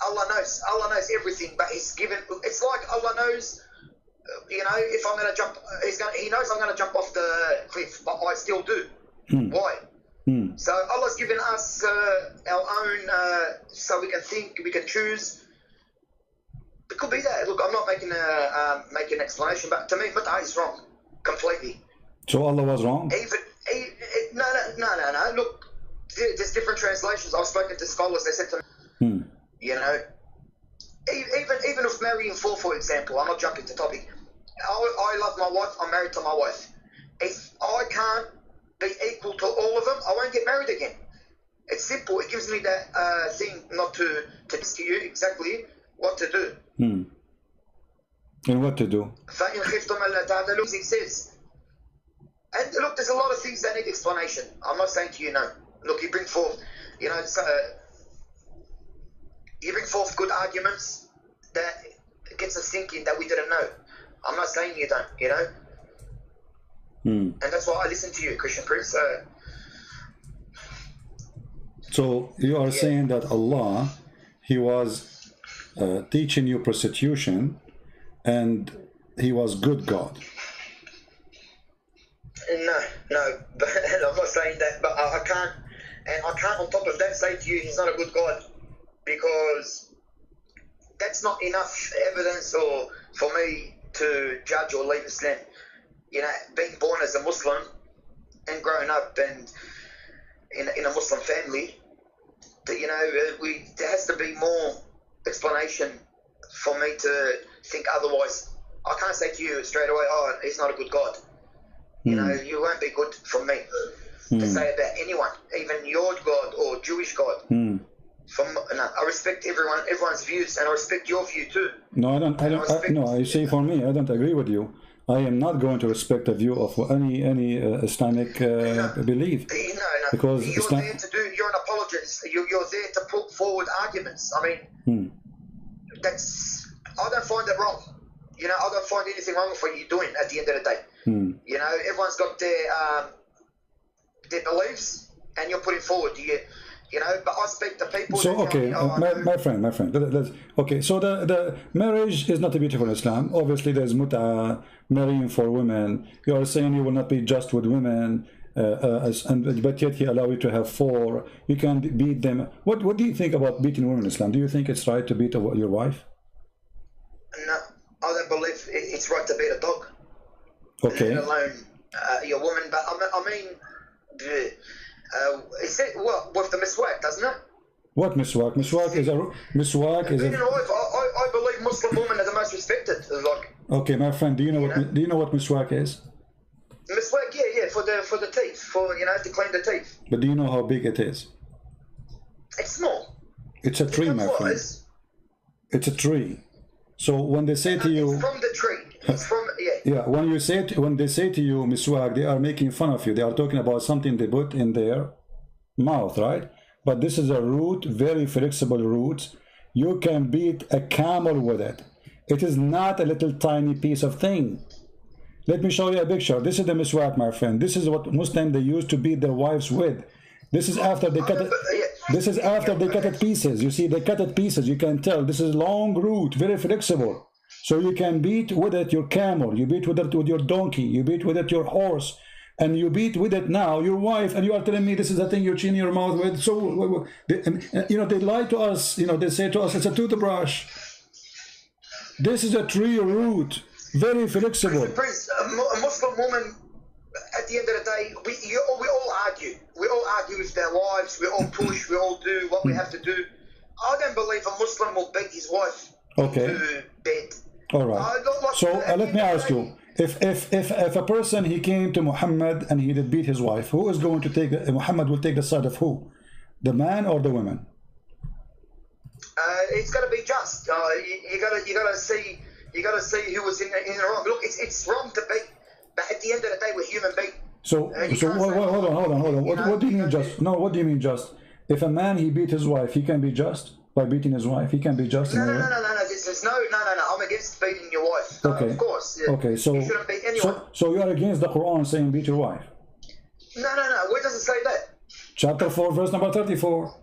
Allah knows everything, but he's given. It's like Allah knows, you know, if I'm going to jump, he knows I'm going to jump off the cliff, but I still do. Why? So Allah's given us our own, so we can think, we can choose. It could be that. Look, I'm not making an explanation, but to me, mut'a is wrong completely. So Allah was wrong? No. Look, there's different translations. I've spoken to scholars. They said to me, you know, even if marrying for example, I'm not jumping to topic. I love my wife. I'm married to my wife. If I can't be equal to all of them, I won't get married again. It's simple. It gives me that thing not to tell you exactly what to do. And what to do? It says. And look, there's a lot of things that need explanation. I'm not saying to you no. Look, you bring forth, you know, you bring forth good arguments that gets us thinking that we didn't know. I'm not saying you don't, you know. And that's why I listen to you, Christian Prince. So you are saying that Allah, he was teaching you prostitution, and he was good God. No, but I'm not saying that, but I can't on top of that say to you he's not a good God, because that's not enough evidence or for me to judge or leave Islam. You know, being born as a Muslim and growing up and in a Muslim family, you know, there has to be more explanation for me to think otherwise. I can't say to you straight away, oh, he's not a good God. You know, you won't be good from me to say about anyone, even your God or Jewish God. I respect everyone's views, and I respect your view too. No, I don't. I say for me, I don't agree with you. I am not going to respect the view of any Islamic belief. No. Because you're an apologist. You're there to put forward arguments. I mean, I don't find it wrong. You know, I don't find anything wrong with what you're doing at the end of the day. You know, everyone's got their beliefs, and you're putting forward. You know, but I speak to people. So okay, my friend. Okay, so the marriage is not beautiful in Islam. Obviously, there's mut'a, marrying for women. You are saying you will not be just with women, but yet he allow you to have 4. You can beat them. What do you think about beating women in Islam? Do you think it's right to beat your wife? No, I don't believe it's right to beat a dog. Okay. Let alone your woman, but I mean, is it what with the miswak, doesn't it? What miswak? Miswak is a I believe Muslim women are the most respected. Like. Okay, my friend, do you know what miswak is? Miswak, yeah, for the teeth, to clean the teeth. But do you know how big it is? It's small. It's a tree, my friend. It's a tree. So when they say to you, it's from the tree. It's from when they say to you miswak, they are making fun of you. They are talking about something they put in their mouth, right? But this is a root, very flexible root. You can beat a camel with it. It is not a little tiny piece of thing. Let me show you a picture. This is the miswak, my friend. This is what Muslims they used to beat their wives with. This is after they cut it. This is after they cut it pieces. You see, they cut it pieces. You can tell this is long root, very flexible. So you can beat with it your camel. You beat with it with your donkey. You beat with it your horse, and you beat with it now your wife. And you are telling me this is the thing you chin your mouth with. So they lie to us. They say to us it's a toothbrush. This is a tree root, very flexible. Prince, a Muslim woman, at the end of the day, we all argue. We we all argue with their wives, we all push, we all do what we have to do. I don't believe a Muslim will beat his wife into bed. All right. So let me ask you, if a person, he came to Muhammad and he did beat his wife, who is going to take, Muhammad will take the side of who? The man or the woman? It's got to be just. You gotta see who was in the wrong. Look, it's wrong to beat, but at the end of the day, we're human beings. So hold on. What do you mean just? No, what do you mean just? If a man, he beat his wife, he can be just by beating his wife. He can be just. No. There's no. I'm against beating your wife. Okay. Of course. Yeah. Okay. So you shouldn't beat anyone. So you are against the Quran saying beat your wife? No. Where does it say that? Chapter 4, verse number 34.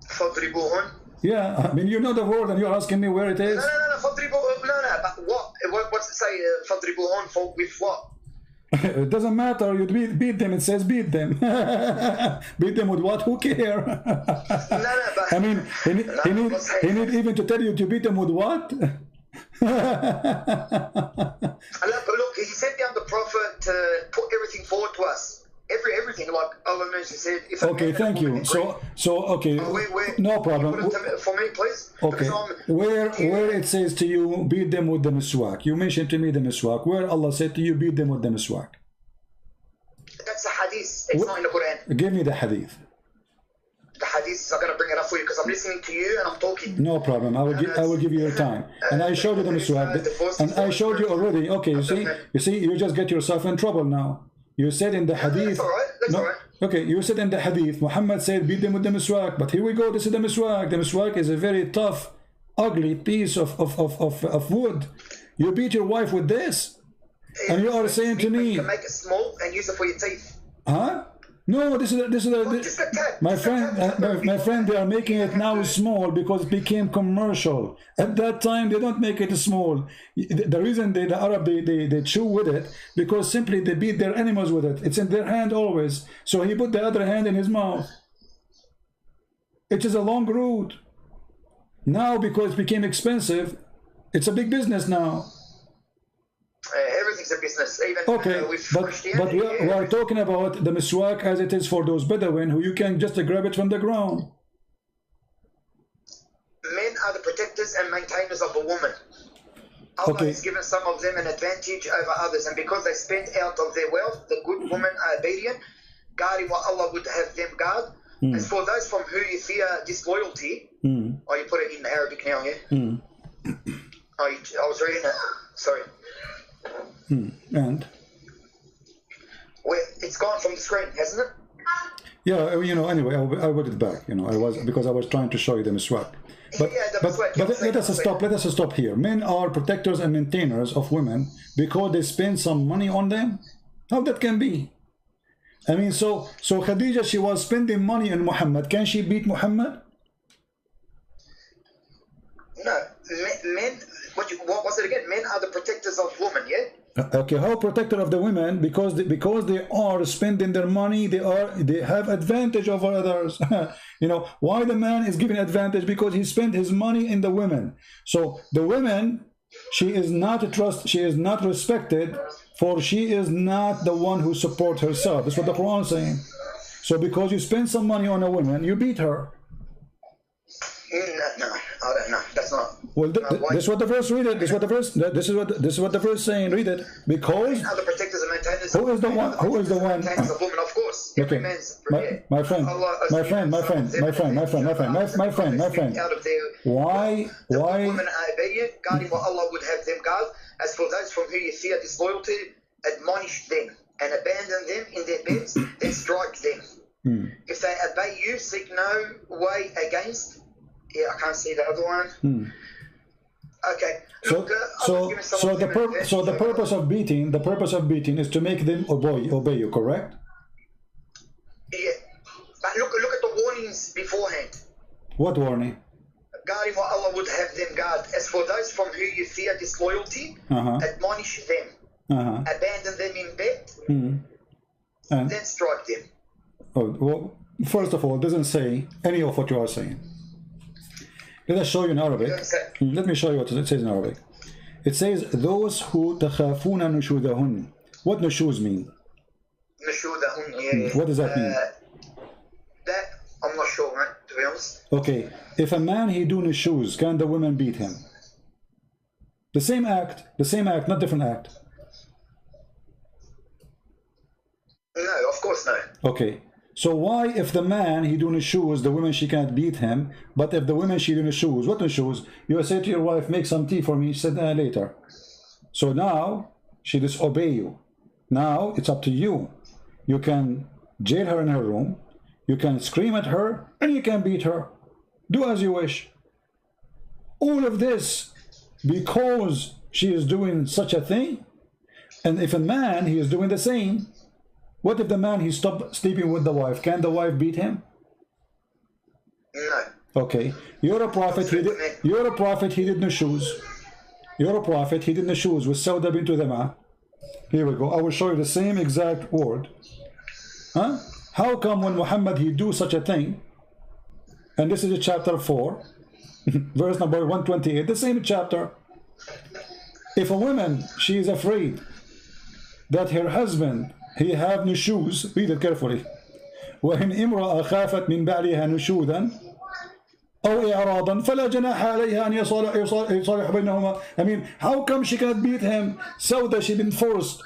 فَضْرِبُوهُنْ. Yeah, I mean, you know the word and you're asking me where it is? No, فَضْرِبُوهُنْ. No, but what? What's it say? فَضْرِبُوهُنْ for with what? It doesn't matter. You beat them. It says beat them. Beat them with what? Who care? But I mean, he need even to tell you to beat them with what? Look, he sent down the Prophet to put everything forward to us. Everything, like Allah said. If okay, thank you. So okay, no problem. For me, please. Okay, where it says to you, beat them with the miswak. You mentioned to me the miswak. Where Allah said to you, beat them with the miswak. That's a hadith. It's not in the Quran. Give me the hadith. The hadith, I'm gonna bring it up for you because I'm listening to you and I'm talking. No problem. I will give you your time. And I showed you the miswak. And I showed you already. Okay, you see, you just get yourself in trouble now. You said in the hadith. That's all right. Okay, you said in the hadith, Muhammad said beat them with the miswak. But here we go, this is the miswak. The miswak is a very tough, ugly piece of wood. You beat your wife with this. And you are saying to me, you can make it small and use it for your teeth. Huh? No, this is my friend. They are making it now small because it became commercial. At that time, they don't make it small. The reason the Arab they chew with it because simply they beat their animals with it. It's in their hand always. So he put the other hand in his mouth. It is a long route. Now because it became expensive, it's a big business now. Everything's a business, even with Christianity. But we are talking about the miswak as it is for those Bedouin who you can just grab it from the ground. Men are the protectors and maintainers of a woman. Allah has given some of them an advantage over others, and because they spend out of their wealth, the good women are obedient, guarding what Allah would have them guard. As for those from whom you fear disloyalty, you put it in Arabic now, yeah? I was reading it. Sorry. And it's gone from the screen, hasn't it? Yeah, anyway, I put it back. Because I was trying to show you the miswak. But let us stop here. Men are protectors and maintainers of women because they spend some money on them. How that can be? I mean, so Khadija, she was spending money on Muhammad. Can she beat Muhammad? No, men. What was it again? Men are the protectors of women, yeah? Okay, how protector of the women? Because they are spending their money, they have advantage over others. Why the man is given advantage? Because he spent his money in the women. So the women, she is not respected, for she is not the one who supports herself. That's what the Quran is saying. So because you spend some money on a woman, you beat her. No, I don't know. That's not. Well, this is what the verse. Read it. This is what the verse saying. Read it. Because the protectors and maintainers. Who is the one? Maintainers of women, of course. Okay. My friend. Why? Women are obedient, guarding what Allah would have them guard. As for those from whom you fear disloyalty, admonish them and abandon them in their beds, then strike them. If they obey you, seek no way against. Yeah, I can't see the other one. Okay. So the purpose of beating is to make them obey you, correct? Yeah. But look at the warnings beforehand. What warning? Guarding what Allah would have them guard. As for those from whom you fear disloyalty, admonish them. Abandon them in bed, and then strike them. Oh, well, first of all, it doesn't say any of what you are saying. Let us show you in Arabic. Let me show you what it says in Arabic. It says, those who تخافون نشوذهن. What nushuz mean? What does that mean? That I'm not sure, mate, to be honest. Okay, if a man he do shoes, can the woman beat him? The same act, not different act. No, of course no. Okay, so why if the man he doing shoes, the woman she can't beat him, but if the woman she doing shoes, what shoes? You say to your wife, make some tea for me, she said later. So now she disobey you. Now it's up to you. You can jail her in her room, you can scream at her, and you can beat her. Do as you wish. All of this because she is doing such a thing. And if a man he is doing the same, what if the man he stopped sleeping with the wife? Can the wife beat him? No. Okay, you're a prophet. You're a prophet. He did no shoes. You're a prophet. He did no shoes with Sauda bint Dama. Here we go. I will show you the same exact word. Huh? How come when Muhammad he do such a thing? And this is chapter 4, verse number 128. The same chapter. If a woman she is afraid that her husband he have no shoes, read it carefully. وإن امرأة خافت من بعلها نشوذا أو إعراضا فلا جناح عليها أن يصالح بينهما. I mean, how come she cannot beat him? So that she been forced.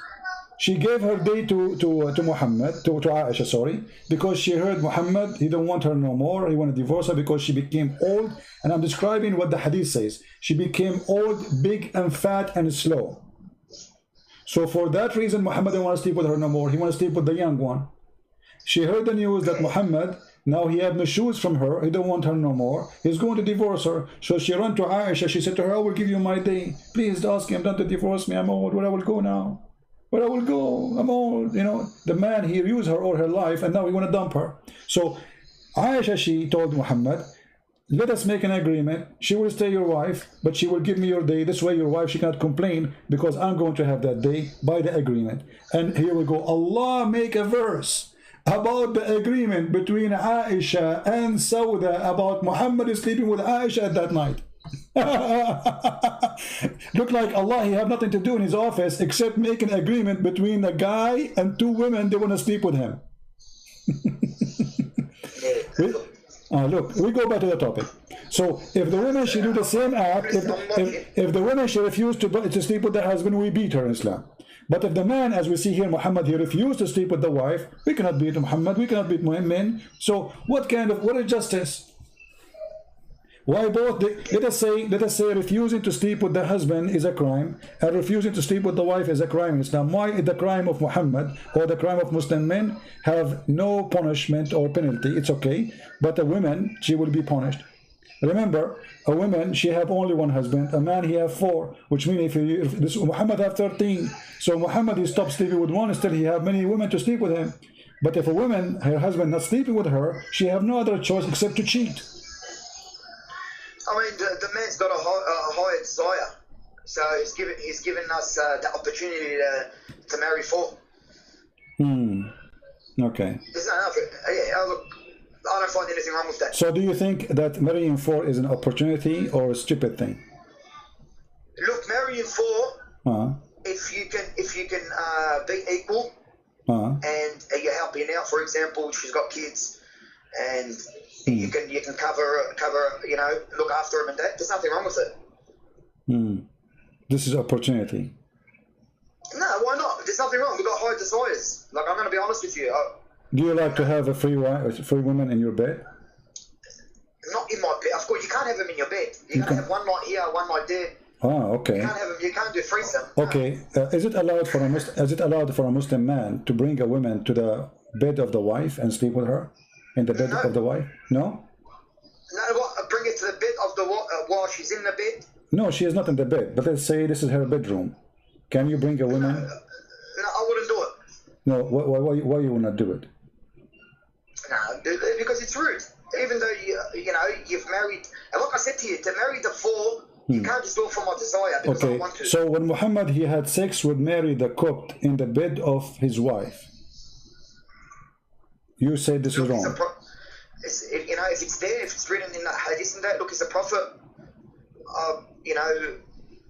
She gave her day to Muhammad, to Aisha, sorry, because she heard Muhammad, he don't want her no more, he want to divorce her because she became old. And I'm describing what the hadith says. She became old, big and fat and slow. So for that reason, Muhammad didn't want to sleep with her no more. He want to sleep with the young one. She heard the news that Muhammad, now he had no shoes from her. He don't want her no more. He's going to divorce her. So she ran to Aisha. She said to her, I will give you my day. Please ask him not to divorce me. I'm old. Where I will go now? Where I will go? I'm old. You know, the man, he used her all her life and now he want to dump her. So Aisha, she told Muhammad, let us make an agreement. She will stay your wife, but she will give me your day. This way your wife, she cannot complain because I'm going to have that day by the agreement. And here we go. Allah make a verse about the agreement between Aisha and Sauda about Muhammad sleeping with Aisha at that night. Look like Allah, he have nothing to do in his office except make an agreement between a guy and two women. They want to sleep with him. Look, we go back to the topic. So if the woman should do the same act, if the woman should refuse to sleep with the husband, we beat her in Islam. But if the man, as we see here, Muhammad, he refused to sleep with the wife, we cannot beat Muhammad, we cannot beat men. So what is justice? Why both? Let us say refusing to sleep with the husband is a crime, and refusing to sleep with the wife is a crime in Islam. Why is the crime of Muhammad or the crime of Muslim men have no punishment or penalty? It's okay, but a woman, she will be punished. Remember, a woman, she have only one husband. A man, he have 4, which means if this Muhammad have 13. So Muhammad, he stopped sleeping with one, still he have many women to sleep with him. But if a woman, her husband not sleeping with her, she have no other choice except to cheat. I mean, the man's got a higher desire, so he's given us the opportunity to marry 4. Okay. There's no other. Yeah, look, I don't find anything wrong with that. So do you think that marrying 4 is an opportunity or a stupid thing? Look, marrying 4, if you can be equal, and you're helping out. For example, she's got kids, and you can cover, you know, look after them and that. There's nothing wrong with it. This is opportunity. No, why not? There's nothing wrong. We've got high desires. Like, I'm going to be honest with you. Do you like to have a free woman in your bed? Not in my bed. Of course, you can't have them in your bed. You can have one night here, one night there. Okay. You can't have them. You can't do threesome. Okay. Is it allowed for a Muslim man to bring a woman to the bed of the wife and sleep with her in the bed of the wife? No. No. What? Bring it to the bed of the while she's in the bed. No, she is not in the bed. But let's say this is her bedroom. Can you bring a woman? No, I wouldn't do it. No. Why you will not do it? No, because it's rude. Even though you know you've married, and like I said to you, to marry the 4, you can't just do it for my desire because I want to. So when Muhammad he had sex with Mary the Copt in the bed of his wife, you say this is wrong. You know, if it's there, if it's written in that hadith and that, look, it's a prophet. You know,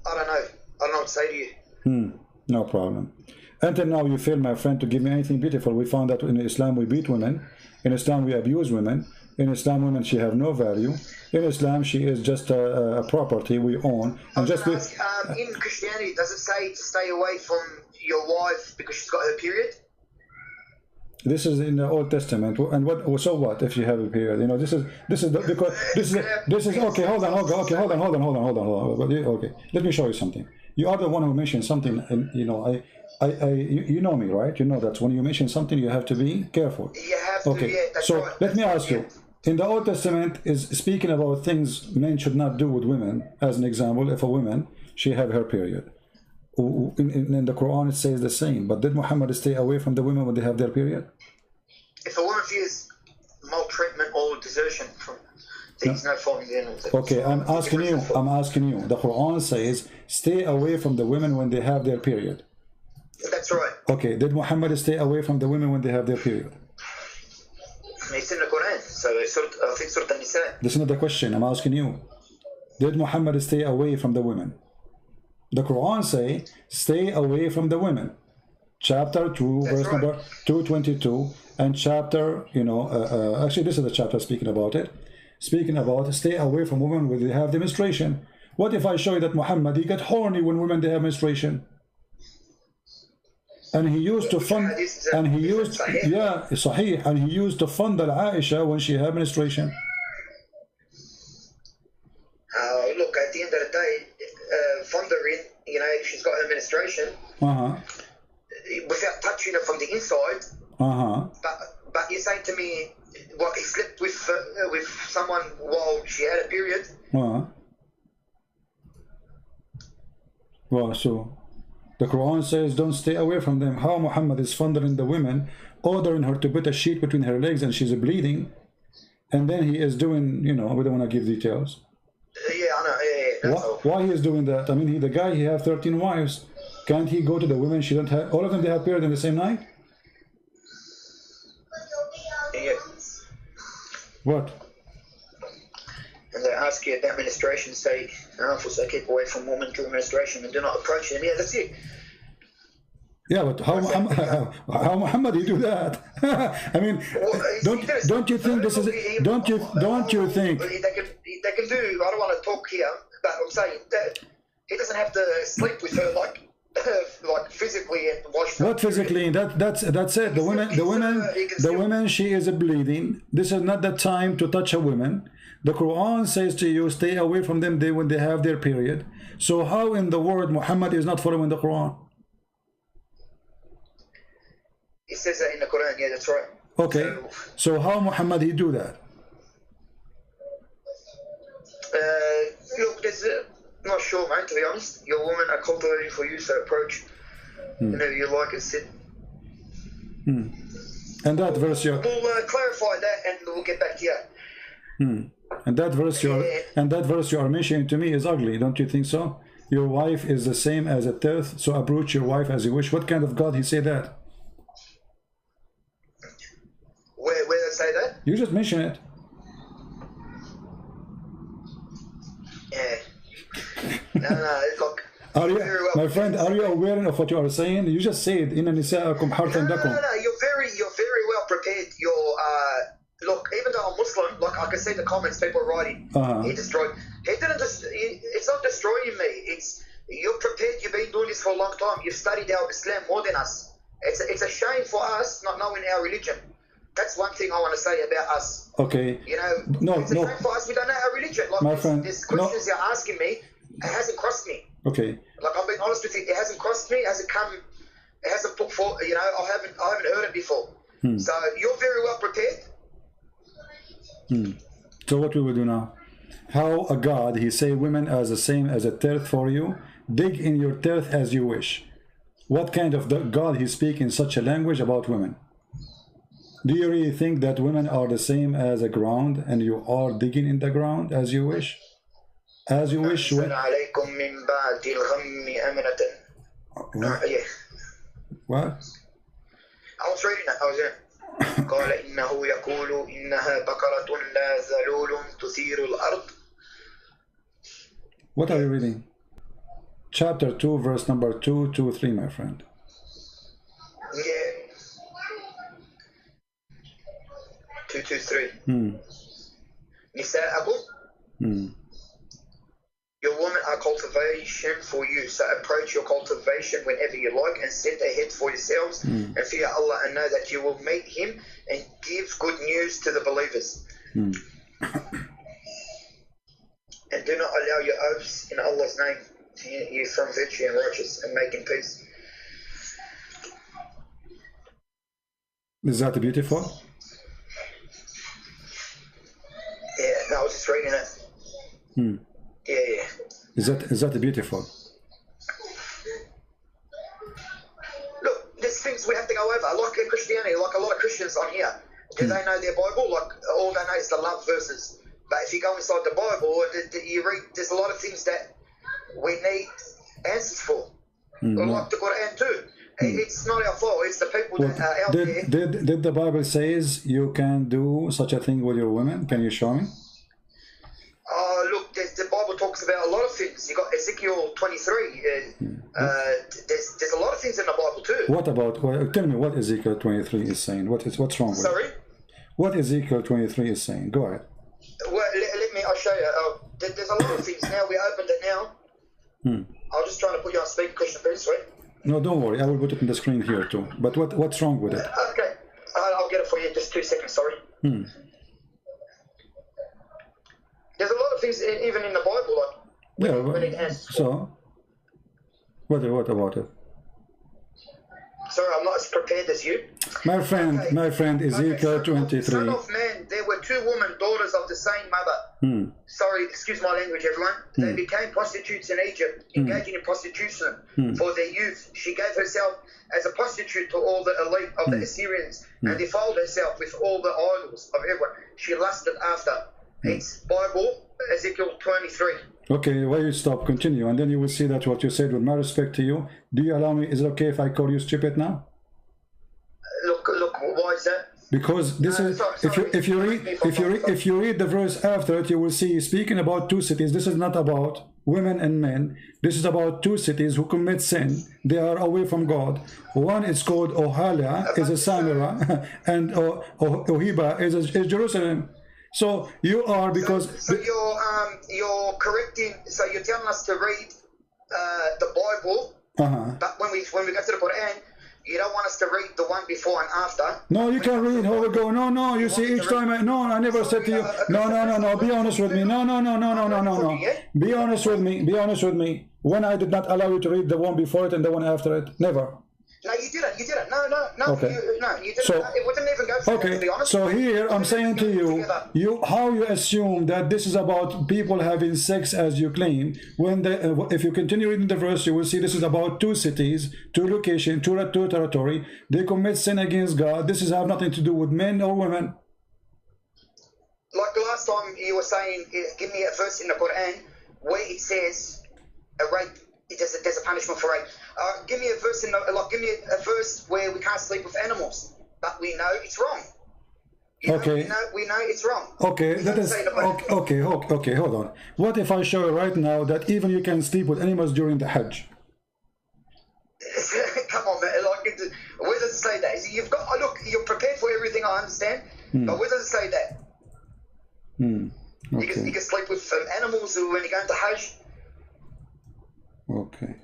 I don't know what to say to you. No problem. Until now, you failed, my friend, to give me anything beautiful. We found that in Islam we beat women. In Islam we abuse women. In Islam, women, she have no value. In Islam, she is just a property we own. And just ask, in Christianity, does it say to stay away from your wife because she's got her period? this is in the Old Testament. And what? So what if you have a period? You know, this is because this is okay. Hold on. Okay, let me show you something. You are the one who mentioned something, and you know, you know me, right? You know that when you mention something, you have to be careful. You have to. Okay, Yeah, that's so right. let me ask you. In the Old Testament is speaking about things men should not do with women. As an example, if a woman, she have her period. In the Quran it says the same. But did Muhammad stay away from the women when they have their period? If a woman fears maltreatment or desertion from, there's no fault in the end. Okay, I'm asking you. The Quran says stay away from the women when they have their period. That's right. Okay, did Muhammad stay away from the women when they have their period? It's in the Quran. So I think Surah An-Nisa. This is not the question. I'm asking you. Did Muhammad stay away from the women? The Quran say stay away from the women. Chapter 2, That's verse right. number 222, and chapter, you know, actually this is the chapter speaking about it. Speaking about stay away from women when they have the menstruation. What if I show you that Muhammad, he got horny when women they have menstruation? And he used to fund, and he used, yeah, Sahih, and he used to fund Aisha when she had menstruation. Look, at the end of the day, fondering, you know, if she's got her menstruation, without touching her from the inside, but you're saying to me, what, he slept with someone while she had a period? Well, so the Quran says don't stay away from them. How Muhammad is fondling the women, ordering her to put a sheet between her legs and she's bleeding, and then he is doing, you know, we don't want to give details. Yeah, I know. Yeah, Why he is doing that? I mean, the guy, he have 13 wives. Can't he go to the women? She don't have, all of them, they have period in the same night? Yeah. What? And they ask you about menstruation, say, so keep away from women during menstruation and do not approach them. Yeah, that's it. Yeah, but how Muhammad he do that? I mean, don't you think this is? Don't you think? They can do. I don't want to talk here, but I'm saying that he doesn't have to sleep with her like physically and wash. What physically? That's it. The women. She is bleeding. This is not the time to touch a woman. The Quran says to you, stay away from them when they have their period. So how in the world Muhammad is not following the Quran? It says that in the Quran. Yeah, that's right. Okay. So how Muhammad he do that? Look, there's not sure, mate. To be honest, your women are cultivating for you, so approach whenever you like and sit. And that verse We'll clarify that, and we'll get back to you. And that verse you are mentioning to me is ugly, don't you think so? Your wife is the same as a tenth, so approach your wife as you wish. What kind of God he say that? Where they say that? You just mention it. Yeah. No, look. Are you, my friend, are you aware of what you are saying? You just said, "Inna nisa'akum harthun lakum." No. You're very well prepared. Look. Even though I'm Muslim, like I can see the comments people are writing. He destroyed. He didn't just. It's not destroying me. It's you're prepared. You've been doing this for a long time. You've studied our Islam more than us. It's a shame for us not knowing our religion. That's one thing I want to say about us. Okay. You know, it's a shame for us. We don't know our religion. Like my friend, there's questions you're asking me. It hasn't crossed me. Okay. Like I'm being honest with you, it hasn't crossed me. It hasn't come. It hasn't put forth. You know, I haven't heard it before. So you're very well prepared. So what we will do now? How a God he say women as the same as a tenth for you? Dig in your tenth as you wish. What kind of God he speak in such a language about women? Do you really think that women are the same as a ground and you are digging in the ground as you wish? As you wish. What? I was reading that. قال إنه يقول إنها بقرة لا ذلول تثير الأرض. What are you reading? Chapter 2, verse number 223, my friend. 223. Nisa'akum. Your women are cultivation for you, so approach your cultivation whenever you like and set ahead for yourselves and fear Allah and know that you will meet Him and give good news to the believers. And do not allow your oaths in Allah's name to hinder you from virtue and righteousness and making peace. Is that beautiful? Yeah, no, I was just reading it. Yeah. Is that beautiful? Look, there's things we have to go over. Like in Christianity, like a lot of Christians on here, do they know their Bible? Like, all they know is the love verses. But if you go inside the Bible, you read, there's a lot of things that we need answers for. Like the Quran too. It's not our fault, it's the people that are out there. Did the Bible says you can do such a thing with your women? Can you show me? Look, the Bible talks about a lot of things. You got Ezekiel 23. There's a lot of things in the Bible too. What about? Tell me what Ezekiel 23 is saying. What's wrong with Sorry? it? What Ezekiel 23 is saying? Go ahead. Well, let me. I'll show you. There's a lot of things now. We opened it now. I'm just trying to put you on speaker, Christian Prince, right? No, don't worry. I will put it in the screen here too. But what's wrong with it? Okay, I'll get it for you in just 2 seconds. Sorry. There's a lot of things, even in the Bible, like when it has. So, what about it? Sorry, I'm not as prepared as you. My friend, Ezekiel 23. Son of man, there were 2 women, daughters of the same mother. Sorry, excuse my language, everyone. They became prostitutes in Egypt, engaging in prostitution for their youth. She gave herself as a prostitute to all the elite of the Assyrians and defiled herself with all the idols of everyone. She lusted after. It's Bible, Ezekiel 23. Okay, why you stop? Continue, and then you will see that what you said. With my respect to you, do you allow me? Is it okay if I call you stupid now? Look, why is that? Because this is if you read the verse after it, you will see he's speaking about 2 cities. This is not about women and men. This is about 2 cities who commit sin. They are away from God. One is called Ohalia, is a Samara, and Ohiba is Jerusalem. So you are because so you're correcting. So you're telling us to read the Bible, but when we go to the Quran, you don't want us to read the one before and after. No, you can read. How we go? No. You see, each time I never said to you. No. Be honest with me. No. Be honest with me. Be honest with me. When I did not allow you to read the one before it and the one after it, never. No, you didn't. No. Okay. You didn't. So, it wouldn't even go for that, to be honest. So here I'm saying to you, how you assume that this is about people having sex as you claim, when if you continue reading the verse, you will see this is about 2 cities, 2 locations, 2 territory. They commit sin against God. This is have nothing to do with men or women. Like the last time you were saying, give me a verse in the Quran where it says a rape. There's a punishment for rape. Give me a verse give me a verse where we can't sleep with animals, but we know it's wrong. We know it's wrong. Okay, that is okay. Hold on. What if I show you right now that even you can sleep with animals during the Hajj? Come on, man. Where does it say that? You've got. Look, you're prepared for everything. I understand, but where does it say that? Okay. You can sleep with animals when you go into Hajj. Okay.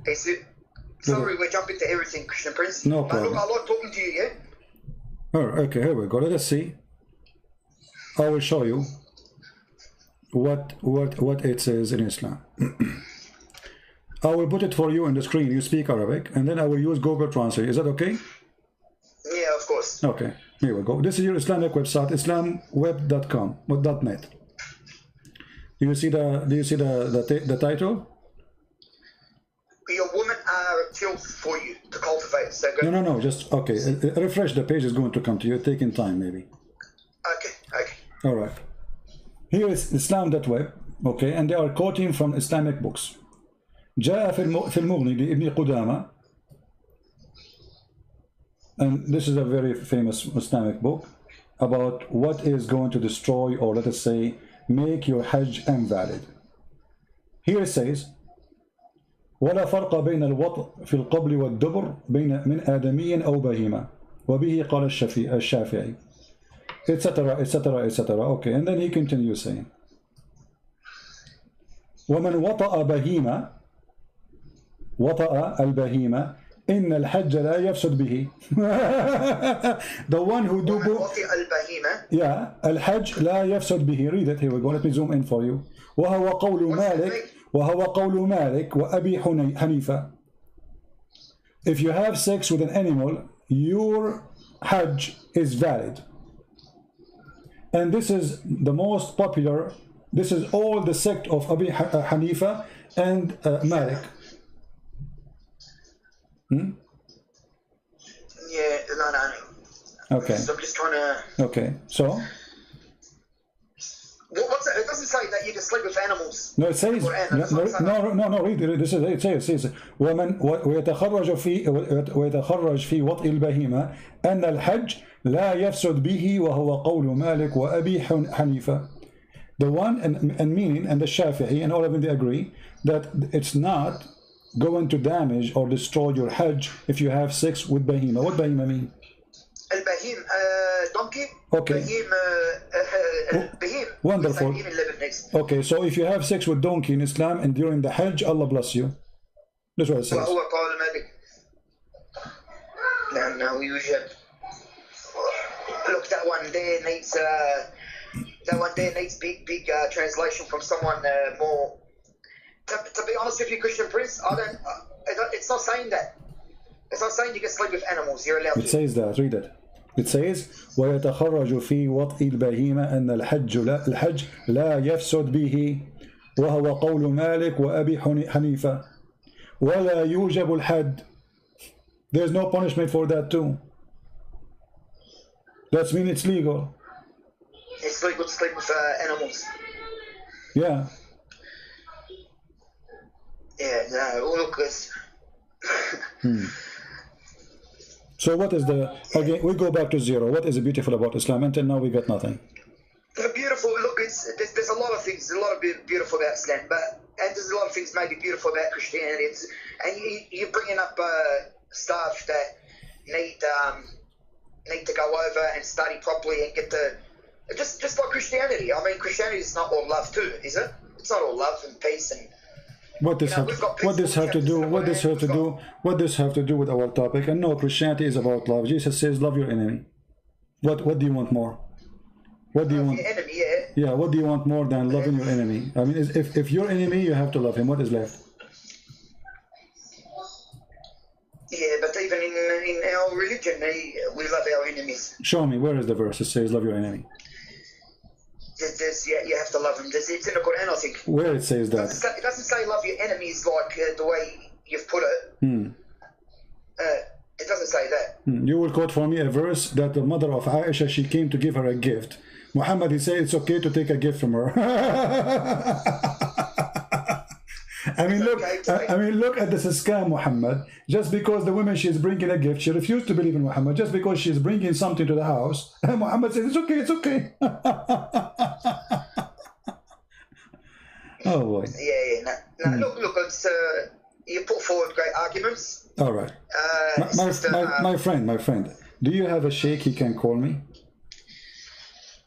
Sorry, we're jumping to everything, Christian Prince. No problem. Look, I like talking to you, yeah? Okay, here we go. Let us see. I will show you what it says in Islam. I will put it for you on the screen. You speak Arabic, and then I will use Google Translate. Is that okay? Yeah, of course. Okay, here we go. This is your Islamic website, islamweb.com, .net. Do you see the title? Your women are tilled for you to cultivate. So go. No. Just okay. Refresh the page. Is going to come to you. Taking time, maybe. Okay. All right. Here is Islam.web. Okay, and they are quoting from Islamic books. جاء في المغني لابن قدامة, and this is a very famous Islamic book about what is going to destroy, or let us say, make your Hajj invalid. Here it says, ولا فرق بين الوطء في القبل والدبر بين من آدمي أو بهيمة وبه قال الشافعي. etc., etc., etc. Okay, and then he continues saying, ومن وطأ بهيمة وطأ البهيمة إن الحج لا يفسد به. The one who do وطئ البهيمة. yeah, الحج لا يفسد به. Read it. Here we go. Let me zoom in for you. وهو قول مالك وأبي حنيفة. If you have sex with an animal, your hajj is valid. And this is the most popular. This is all the sect of Abi Hanifa and Malik. Yeah, no. Okay. So I'm just trying to. Okay. So. What's it? It doesn't say that you can sleep with animals. No, it says no. Read it. This is it. Says ومن ويتخرج في وطئ البهيمة أن الحج لا يفسد به وهو قول مالك وأبي حنيفة. The one and meaning and the Shafi'i and all of them, they agree that it's not going to damage or destroy your hajj if you have sex with bahima. What bahima mean? البهيم donkey. Okay. بهيم. Wonderful. Okay, so if you have sex with donkey in Islam and during the hajj, Allah bless you. That's what it says. وهو قول مالك. لأنه يوجد. Look, that one there needs big translation from someone more. To be honest with you, Christian Prince, it's not saying that. It's not saying you can sleep with animals. You're allowed to. It says that. Read it. It says ويتخرج في وطئ البهيمة أن الحج لا يفسد به وهو قول مالك وأبي حنيفة ولا يوجب الحد. There's no punishment for that too. That means it's legal. It's legal to sleep with animals. Yeah. Yeah, no, look, it's... So what is again, we go back to zero. What is beautiful about Islam? Until now we got nothing. Beautiful, look, there's a lot of things, a lot of beautiful about Islam, and there's a lot of things maybe beautiful about Christianity, and you're bringing up stuff that need to go over and study properly and get the... Just like Christianity. I mean, Christianity is not all love too, is it? It's not all love and peace and... What this have to do with our topic? And no, Christianity is about love. Jesus says, "Love your enemy." What do you want more? What do you want? Your enemy, yeah. Yeah. What do you want more than loving your enemy? I mean, if your enemy, you have to love him. What is left? Yeah, but even in our religion, we love our enemies. Show me where is the verse that says, "Love your enemy." You have to love them. It's in the Quran, I think. Where it says that? It doesn't say love your enemies like the way you've put it. It doesn't say that. You will quote for me a verse that the mother of Aisha, she came to give her a gift. Muhammad, he said it's okay to take a gift from her. I mean, look at this scam, Muhammad. Just because the woman, she's bringing a gift, she refused to believe in Muhammad. Just because she's bringing something to the house, and Muhammad says, it's okay, it's okay. Oh boy. Yeah. No, look, it's, you put forward great arguments. All right. My friend, do you have a sheikh he can call me?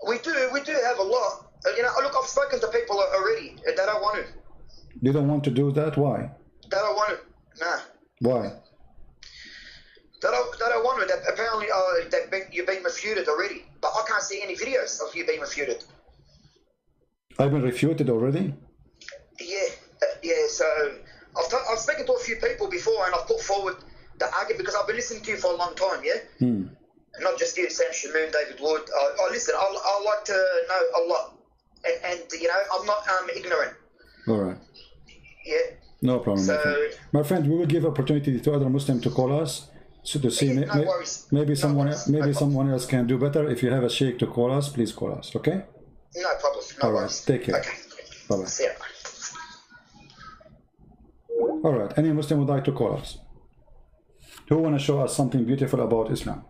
We do have a lot. Look, I've spoken to people already that don't want to. You don't want to do that? Why? They don't want to. Nah. Why? They don't want to. Apparently, you've been refuted already. But I can't see any videos of you being refuted. I've been refuted already? Yeah. So I've spoken to a few people before, and I've put forward the argument because I've been listening to you for a long time. Yeah. Not just you, Sam Shamoon, David Wood. Listen. I like to know a lot, and I'm not ignorant. All right. Yeah. No problem. So, my friend, we will give opportunity to other Muslims to call us to see. Maybe someone else can do better. If you have a sheikh to call us, please call us. Okay. No problem. No worries. Take care. Okay. Bye bye. See ya. All right. Any Muslim would like to call us? Who want to show us something beautiful about Islam?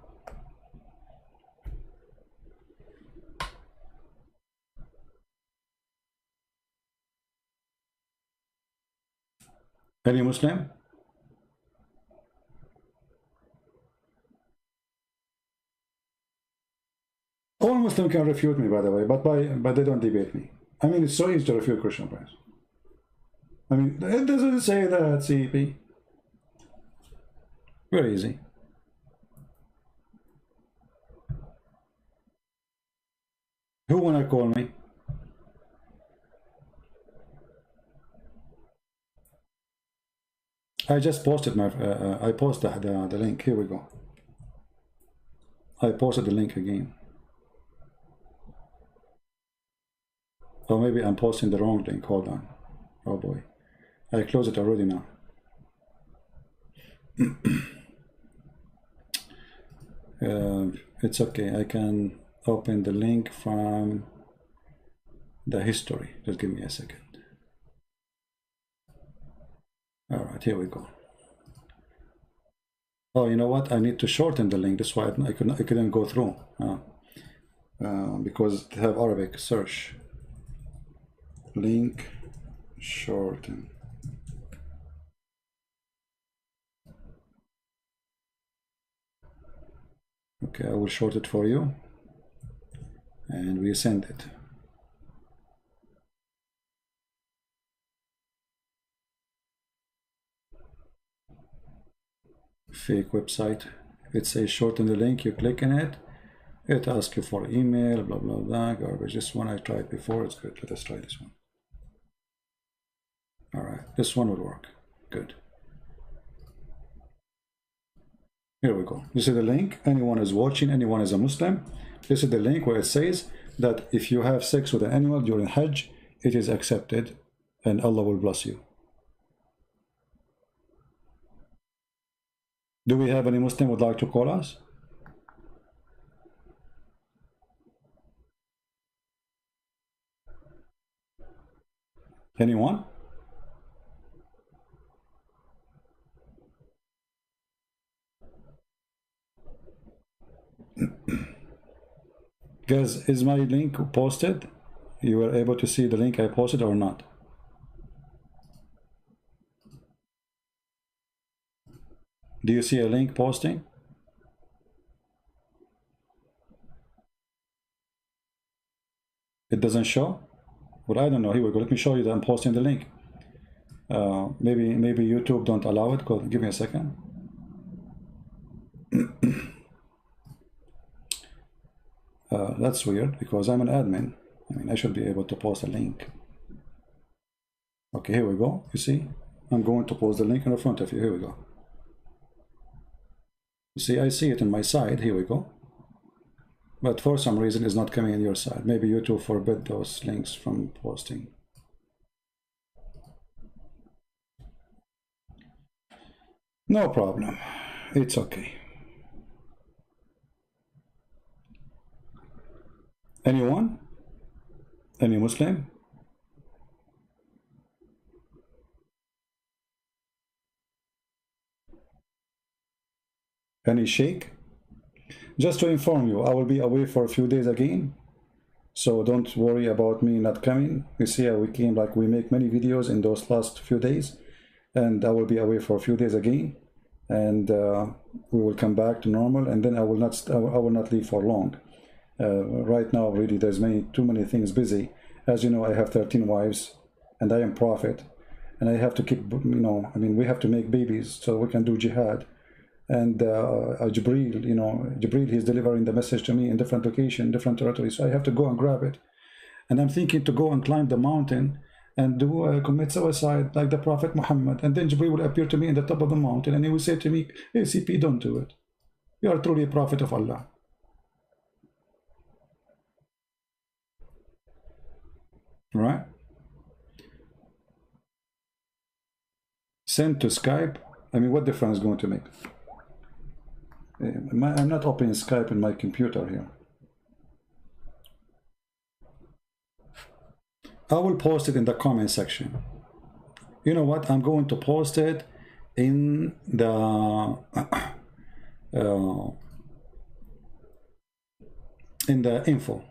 Any Muslim? All Muslims can refute me, by the way, but they don't debate me. I mean, it's so easy to refute Christian Prince. I mean, it doesn't say that, CP. Very easy. Who wanna call me? I just posted my. I posted the link. Here we go. I posted the link again. Or maybe I'm posting the wrong link. Hold on. Oh boy. I closed it already now. It's okay. I can open the link from the history. Just give me a second. All right, here we go. Oh, you know what? I need to shorten the link. That's why I couldn't go through because they have Arabic. Search link shorten. Okay, I will short it for you and we send it. Fake website. It says shorten the link, you click on it, it asks you for email, blah blah blah, garbage. This one I tried before, it's good. Let us try this one. All right, this one will work. Good. Here we go. This is the link. Anyone is watching, anyone is a Muslim. This is the link where it says that if you have sex with an animal during Hajj, it is accepted and Allah will bless you. Do we have any Muslim would like to call us? Anyone? Guys, is my link posted? You were able to see the link I posted or not? Do you see a link posting? It doesn't show? Well, I don't know. Here we go. Let me show you that I'm posting the link. Maybe YouTube don't allow it. Go, give me a second. That's weird because I'm an admin. I mean, I should be able to post a link. Okay, here we go. You see? I'm going to post the link in front of you. Here we go. You see, I see it in my side. Here we go. But for some reason, it's not coming in your side. Maybe YouTube forbid those links from posting. No problem. It's okay. Anyone? Any Muslim? Any Sheikh? Just to inform you, I will be away for a few days again, so don't worry about me not coming. You see, we make many videos in those last few days, and I will be away for a few days again, and we will come back to normal, and then I will not leave for long. Right now, really, there's too many things busy. As you know, I have 13 wives, and I am prophet, and I have to keep, we have to make babies so we can do jihad. And Jibreel, he's delivering the message to me in different locations, different territories. So I have to go and grab it. And I'm thinking to go and climb the mountain and commit suicide like the Prophet Muhammad. And then Jibreel will appear to me in the top of the mountain and he will say to me, hey, CP, don't do it. You are truly a prophet of Allah. Right? Send to Skype. I mean, what difference is going to make? I'm not opening Skype in my computer here. I will post it in the comment section. You know what? I'm going to post it in the info.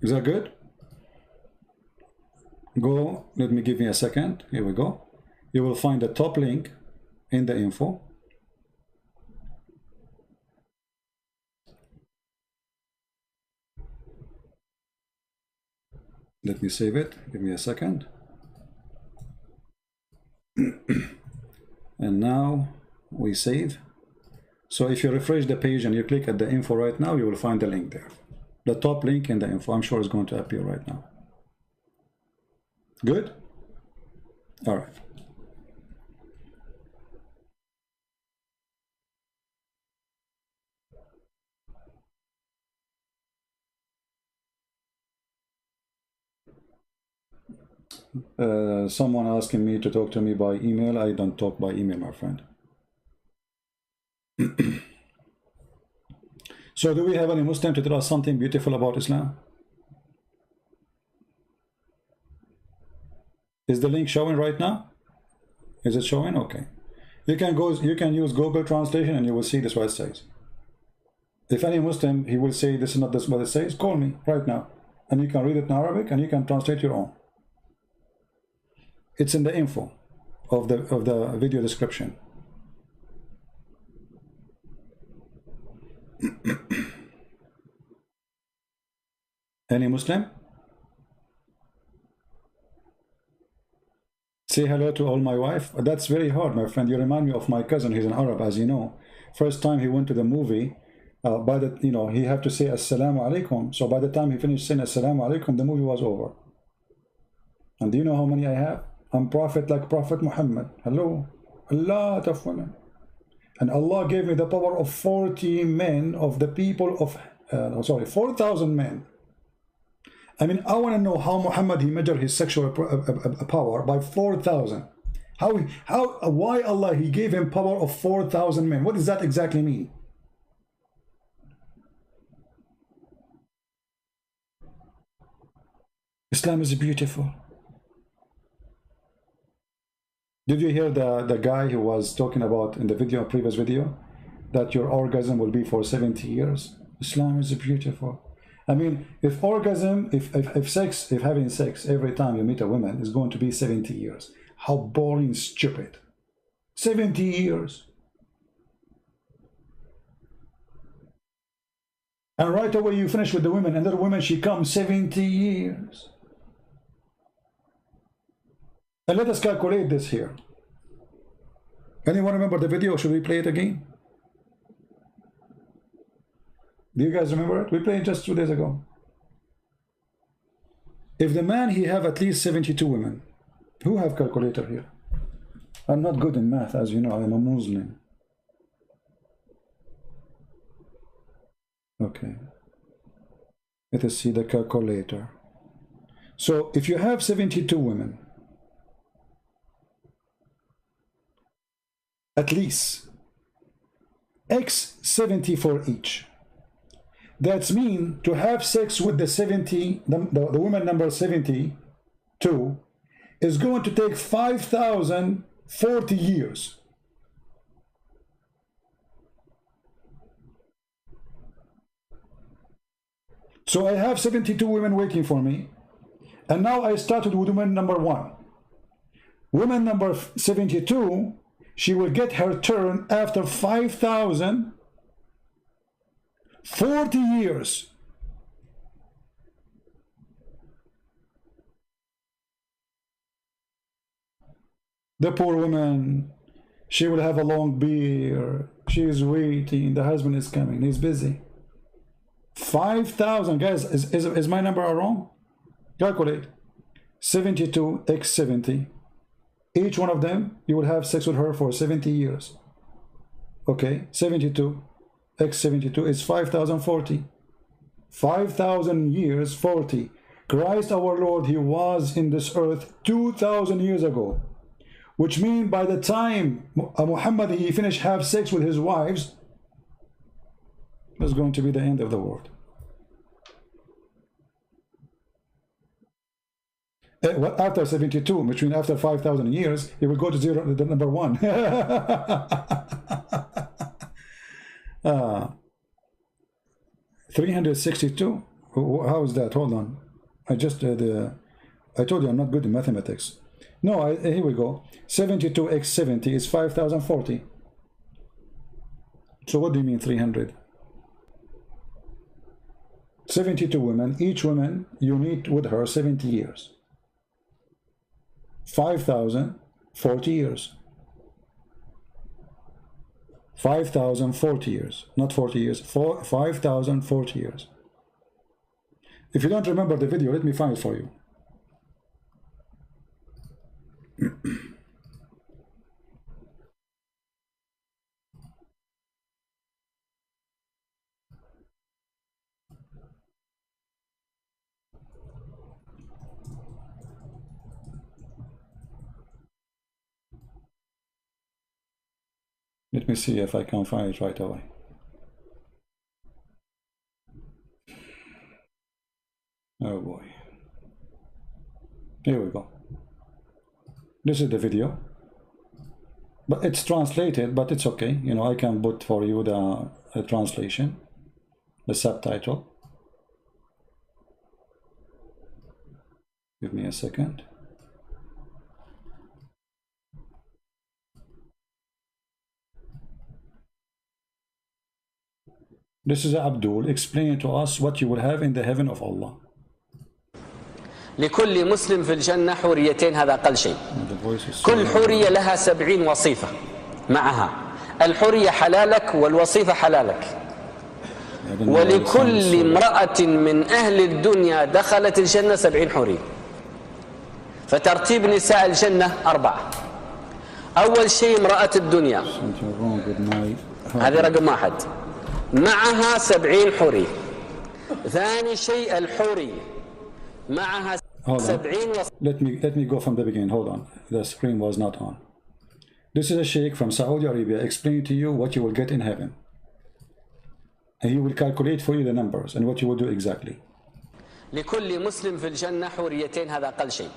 Is that good? Go. Let me give me a second. Here we go. You will find the top link in the info. Let me save it. Give me a second. And now we save. So if you refresh the page and you click at the info right now, you will find the link there. The top link in the info, I'm sure is going to appear right now. Good? All right. Someone asking me to talk to me by email. I don't talk by email, my friend. So do we have any Muslim to tell us something beautiful about Islam? Is the link showing right now? Is it showing? Okay. You can use Google Translation and you will see this what it says. If any Muslim, he will say this is not this what it says, call me right now. And you can read it in Arabic and you can translate your own. It's in the info of the video description. Any Muslim? Say hello to all my wife. That's very hard, my friend. You remind me of my cousin. He's an Arab, as you know. First time he went to the movie, he had to say Assalamu alaikum. So by the time he finished saying Assalamu alaikum, the movie was over. And do you know how many I have? I'm prophet like Prophet Muhammad. Hello, a lot of women. And Allah gave me the power of 40 men of the people of, 4,000 men. I mean, I want to know how Muhammad, he measured his sexual power by 4,000. Why Allah, he gave him power of 4,000 men? What does that exactly mean? Islam is beautiful. Did you hear the guy who was talking about in the previous video, that your orgasm will be for 70 years? Islam is beautiful. I mean, if having sex every time you meet a woman is going to be 70 years, how boring, stupid. 70 years. And right away you finish with the women, another woman, she comes 70 years. And let us calculate this here. Anyone remember the video? Should we play it again? Do you guys remember it? We played it just 2 days ago. If the man, he have at least 72 women. Who have calculator here? I'm not good in math, as you know. I'm a Muslim. Okay. Let us see the calculator. So if you have 72 women, at least x 70 for each. That's mean to have sex with the 70, the woman number 72 is going to take 5,040 years. So I have 72 women waiting for me, and now I started with woman number 1. Woman number 72, she will get her turn after 5,040 years. The poor woman, she will have a long beard. She is waiting. The husband is coming. He's busy. 5,000. Guys, is my number wrong? Calculate. 72 x 70. Each one of them, you will have sex with her for 70 years. Okay, 72 x 72 is 5,040. 5,000 years, 40. Christ our Lord, he was in this earth 2,000 years ago. Which means by the time Muhammad, he finished have sex with his wives, that's going to be the end of the world. After 72, which means after 5,000 years, it will go to zero, the number 1. 362. How is that? Hold on. I told you I'm not good in mathematics. No, here we go. 72 x 70 is 5,040. So what do you mean 300? 72 women. Each woman, you need with her 70 years. 5,040 years. 5,040 years. Not 40 years. 5,040 years. If you don't remember the video, let me find it for you. Let me see if I can find it right away. Oh boy. Here we go. This is the video. But it's translated, but it's okay. You know, I can put for you the translation, the subtitle. Give me a second. This is Abdul explaining to us what you will have in the heaven of Allah. لكل مسلم في الجنة حوريتين، هذا أقل شيء. كل حورية لها 70 وصيفة معها. الحورية حلالك والوصيفة حلالك. ولكل امرأة من أهل الدنيا دخلت الجنة 70 حورية. فترتيب نساء الجنة 4. أول شيء امرأة الدنيا، هذه رقم 1، معها 70 حورية. ثاني شيء الحورية معها 70 Let me go from the beginning. Hold on. The screen was not on. This is a sheikh from Saudi Arabia explaining to you what you will get in heaven. And he will calculate for you the numbers and what you will do exactly. لكل مسلم في الجنة حوريتين، هذا أقل شيء.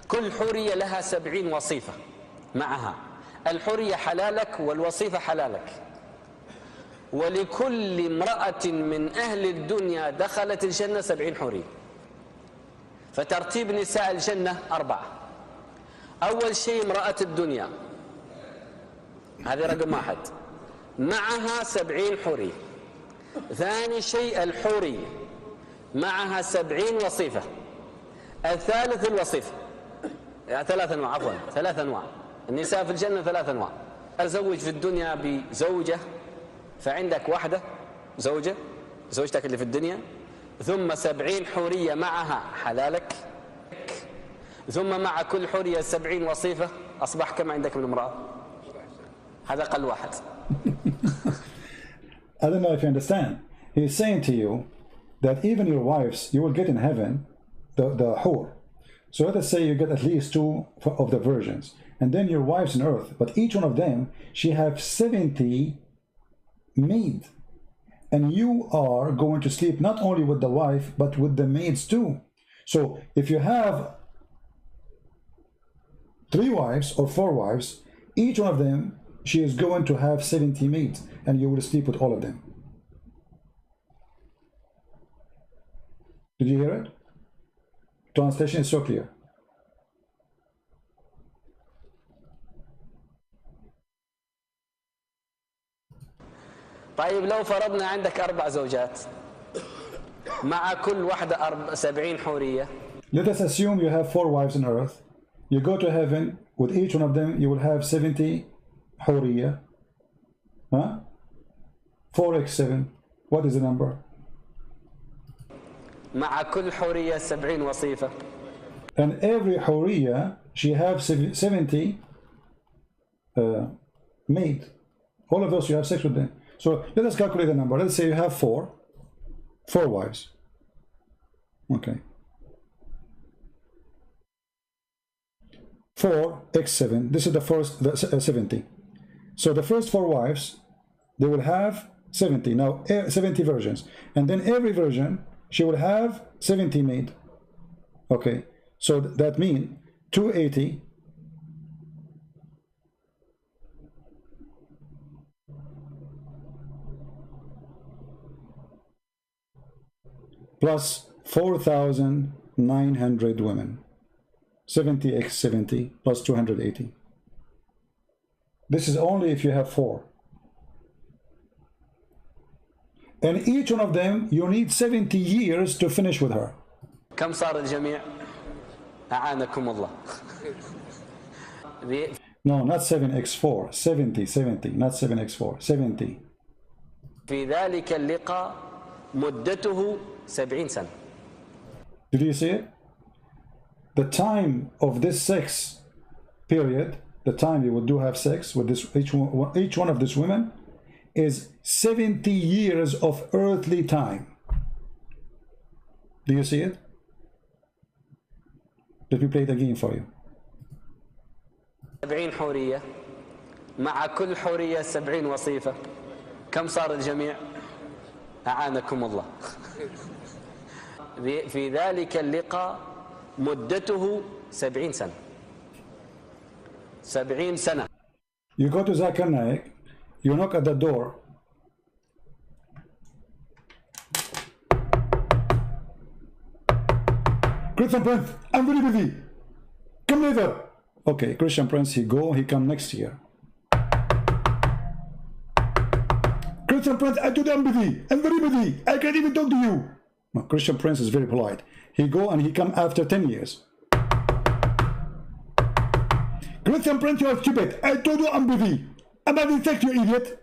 كل حورية لها 70 وصيفة معها. الحورية حلالك والوصيفة حلالك. ولكل امرأة من أهل الدنيا دخلت الجنة 70 حورية. فترتيب نساء الجنة 4. أول شيء امرأة الدنيا، هذه رقم 1، معها 70 حورية. ثاني شيء الحورية معها 70 وصيفة. الثالث الوصيفة، 3 أنواع، عفوا 3 أنواع. النساء في الجنة 3 أنواع. أزوج في الدنيا بزوجة، فعندك واحدة زوجة، زوجتك اللي في الدنيا، ثم 70 حورية معها حلالك، ثم مع كل حورية 70 وصيفة. أصبح كم عندك من امرأة؟ هذا أقل واحد. I don't know if you understand. He's saying to you that even your wives, you will get in heaven the hur. So let us say you get at least 2 of the virgins, and then your wives on earth, but each one of them, she have 70 maid, and you are going to sleep not only with the wife but with the maids too. So if you have 3 wives or 4 wives, each one of them, she is going to have 70 maids, and you will sleep with all of them. Did you hear it? Translation is so clear. طيب لو فرضنا عندك 4 زوجات مع كل واحدة 70 حورية. Let us assume you have 4 wives on earth. You go to heaven, with each one of them you will have 70 حورية. Huh? 4x7. What is the number? مع كل حورية 70 وصيفة. And every حورية, she have 70 maid. All of those you have sex with them. So let us calculate the number. Let's say you have 4 wives. Okay. 4x7. This is the first 70. So the first 4 wives, they will have 70. Now 70 virgins, and then every virgin, she will have 70 maid. Okay. So that means 280 plus 4,900 women. 70x70 plus 280. This is only if you have 4. And each one of them, you need 70 years to finish with her. كم صار الجميع؟ أعانكم الله. No, not 7x4, 70, not 7x4, 70. في ذلك اللقاء مدته 70 سنة. Did you see it? The time of this sex period, the time you would do have sex with this each one of these women is 70 years of earthly time. Do you see it? Let me play it again for you. 70 حورية مع كل حورية 70 وصيفة. كم صار الجميع؟ أعانكم الله. في ذلك اللقاء مدته 70 سنة. 70 سنة. You go to Zakir Naik, you knock at the door. Christian Prince, I'm very busy. Come later. Okay, Christian Prince, he come next year. Christian Prince, I told you I'm busy. I'm very busy. I can't even talk to you. No, Christian Prince is very polite. He go and he come after 10 years. Christian Prince, you are stupid. I told you I'm busy. I'm having sex, you idiot.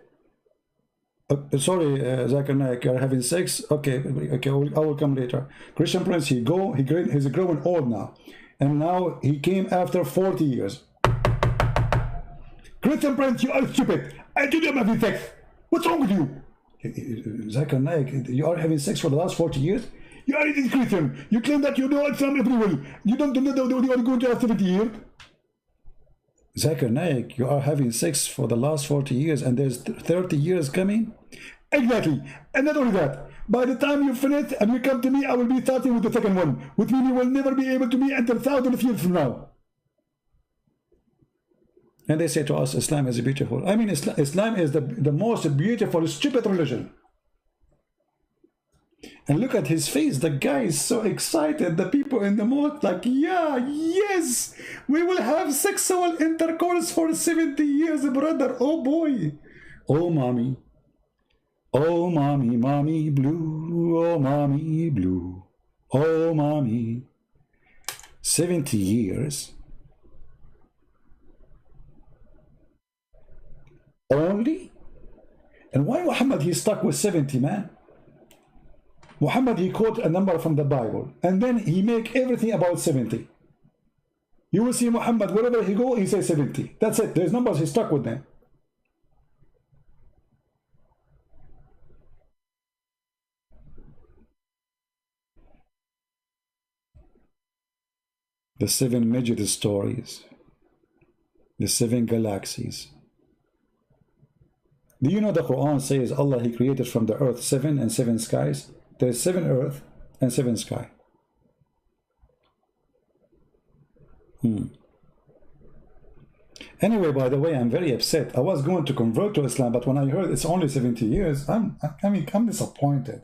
Sorry, Zakir Naik, you're having sex? Okay, I will come later. Christian Prince, he's growing old now. And now he came after 40 years. Christian Prince, you are stupid. I told you I'm having sex. What's wrong with you? Zakir Naik, you are having sex for the last 40 years? You are a Christian. You claim that you know Islam everywhere. You don't know that you are going to have 70 years. Zakir Naik, you are having sex for the last 40 years and there's 30 years coming? Exactly. And not only that, by the time you finish and you come to me, I will be starting with the second one, which means you will never be able to meet until thousands of years from now. And they say to us, Islam is beautiful. I mean, Islam is the most beautiful, stupid religion. And look at his face. The guy is so excited. The people in the mosque like, yeah, yes, we will have sexual intercourse for 70 years, brother. Oh boy. Oh mommy. Oh mommy, mommy blue. Oh mommy blue. Oh mommy. 70 years. Only? And why Muhammad, he's stuck with 70, man? Muhammad, he quote a number from the Bible and then he make everything about 70. You will see Muhammad, wherever he go, he says 70. That's it. There's numbers, he's stuck with them. The 7 Majid stories, the 7 galaxies. Do you know the Quran says Allah, he created from the earth 7 and 7 skies? There's 7 earth and 7 sky. Anyway, by the way, I'm very upset. I was going to convert to Islam, but when I heard it's only 70 years, I'm disappointed.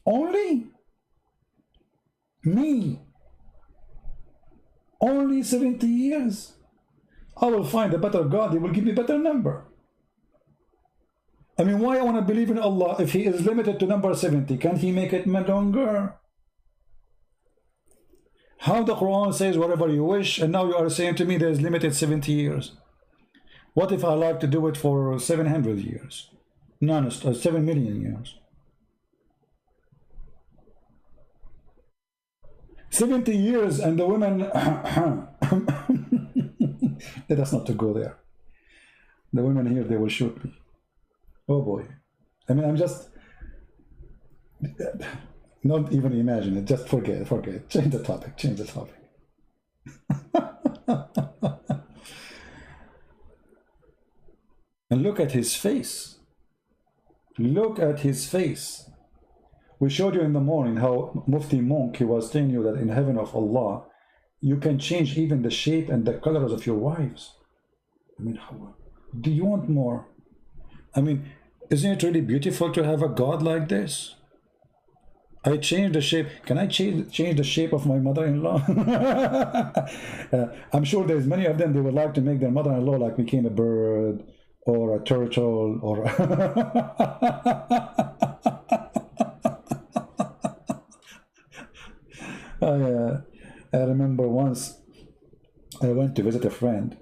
Only? Me? Only 70 years? I will find a better God, he will give me a better number. I mean, why I want to believe in Allah if he is limited to number 70? Can't he make it longer? How the Quran says whatever you wish, and now you are saying to me there is limited 70 years. What if I like to do it for 700 years? No, 7 million years. 70 years and the women... Let us not to go there. The women here, they will shoot me. Oh boy. I mean, I'm just... Not even imagine it. Just forget. Change the topic. And look at his face. Look at his face. We showed you in the morning how Mufti Monk, he was telling you that in heaven of Allah, you can change even the shape and the colors of your wives. I mean, how, do you want more? I mean, isn't it really beautiful to have a God like this? I changed the shape. Can I change the shape of my mother-in-law? I'm sure there's many of them, they would like to make their mother-in-law like became a bird or a turtle or I remember once I went to visit a friend,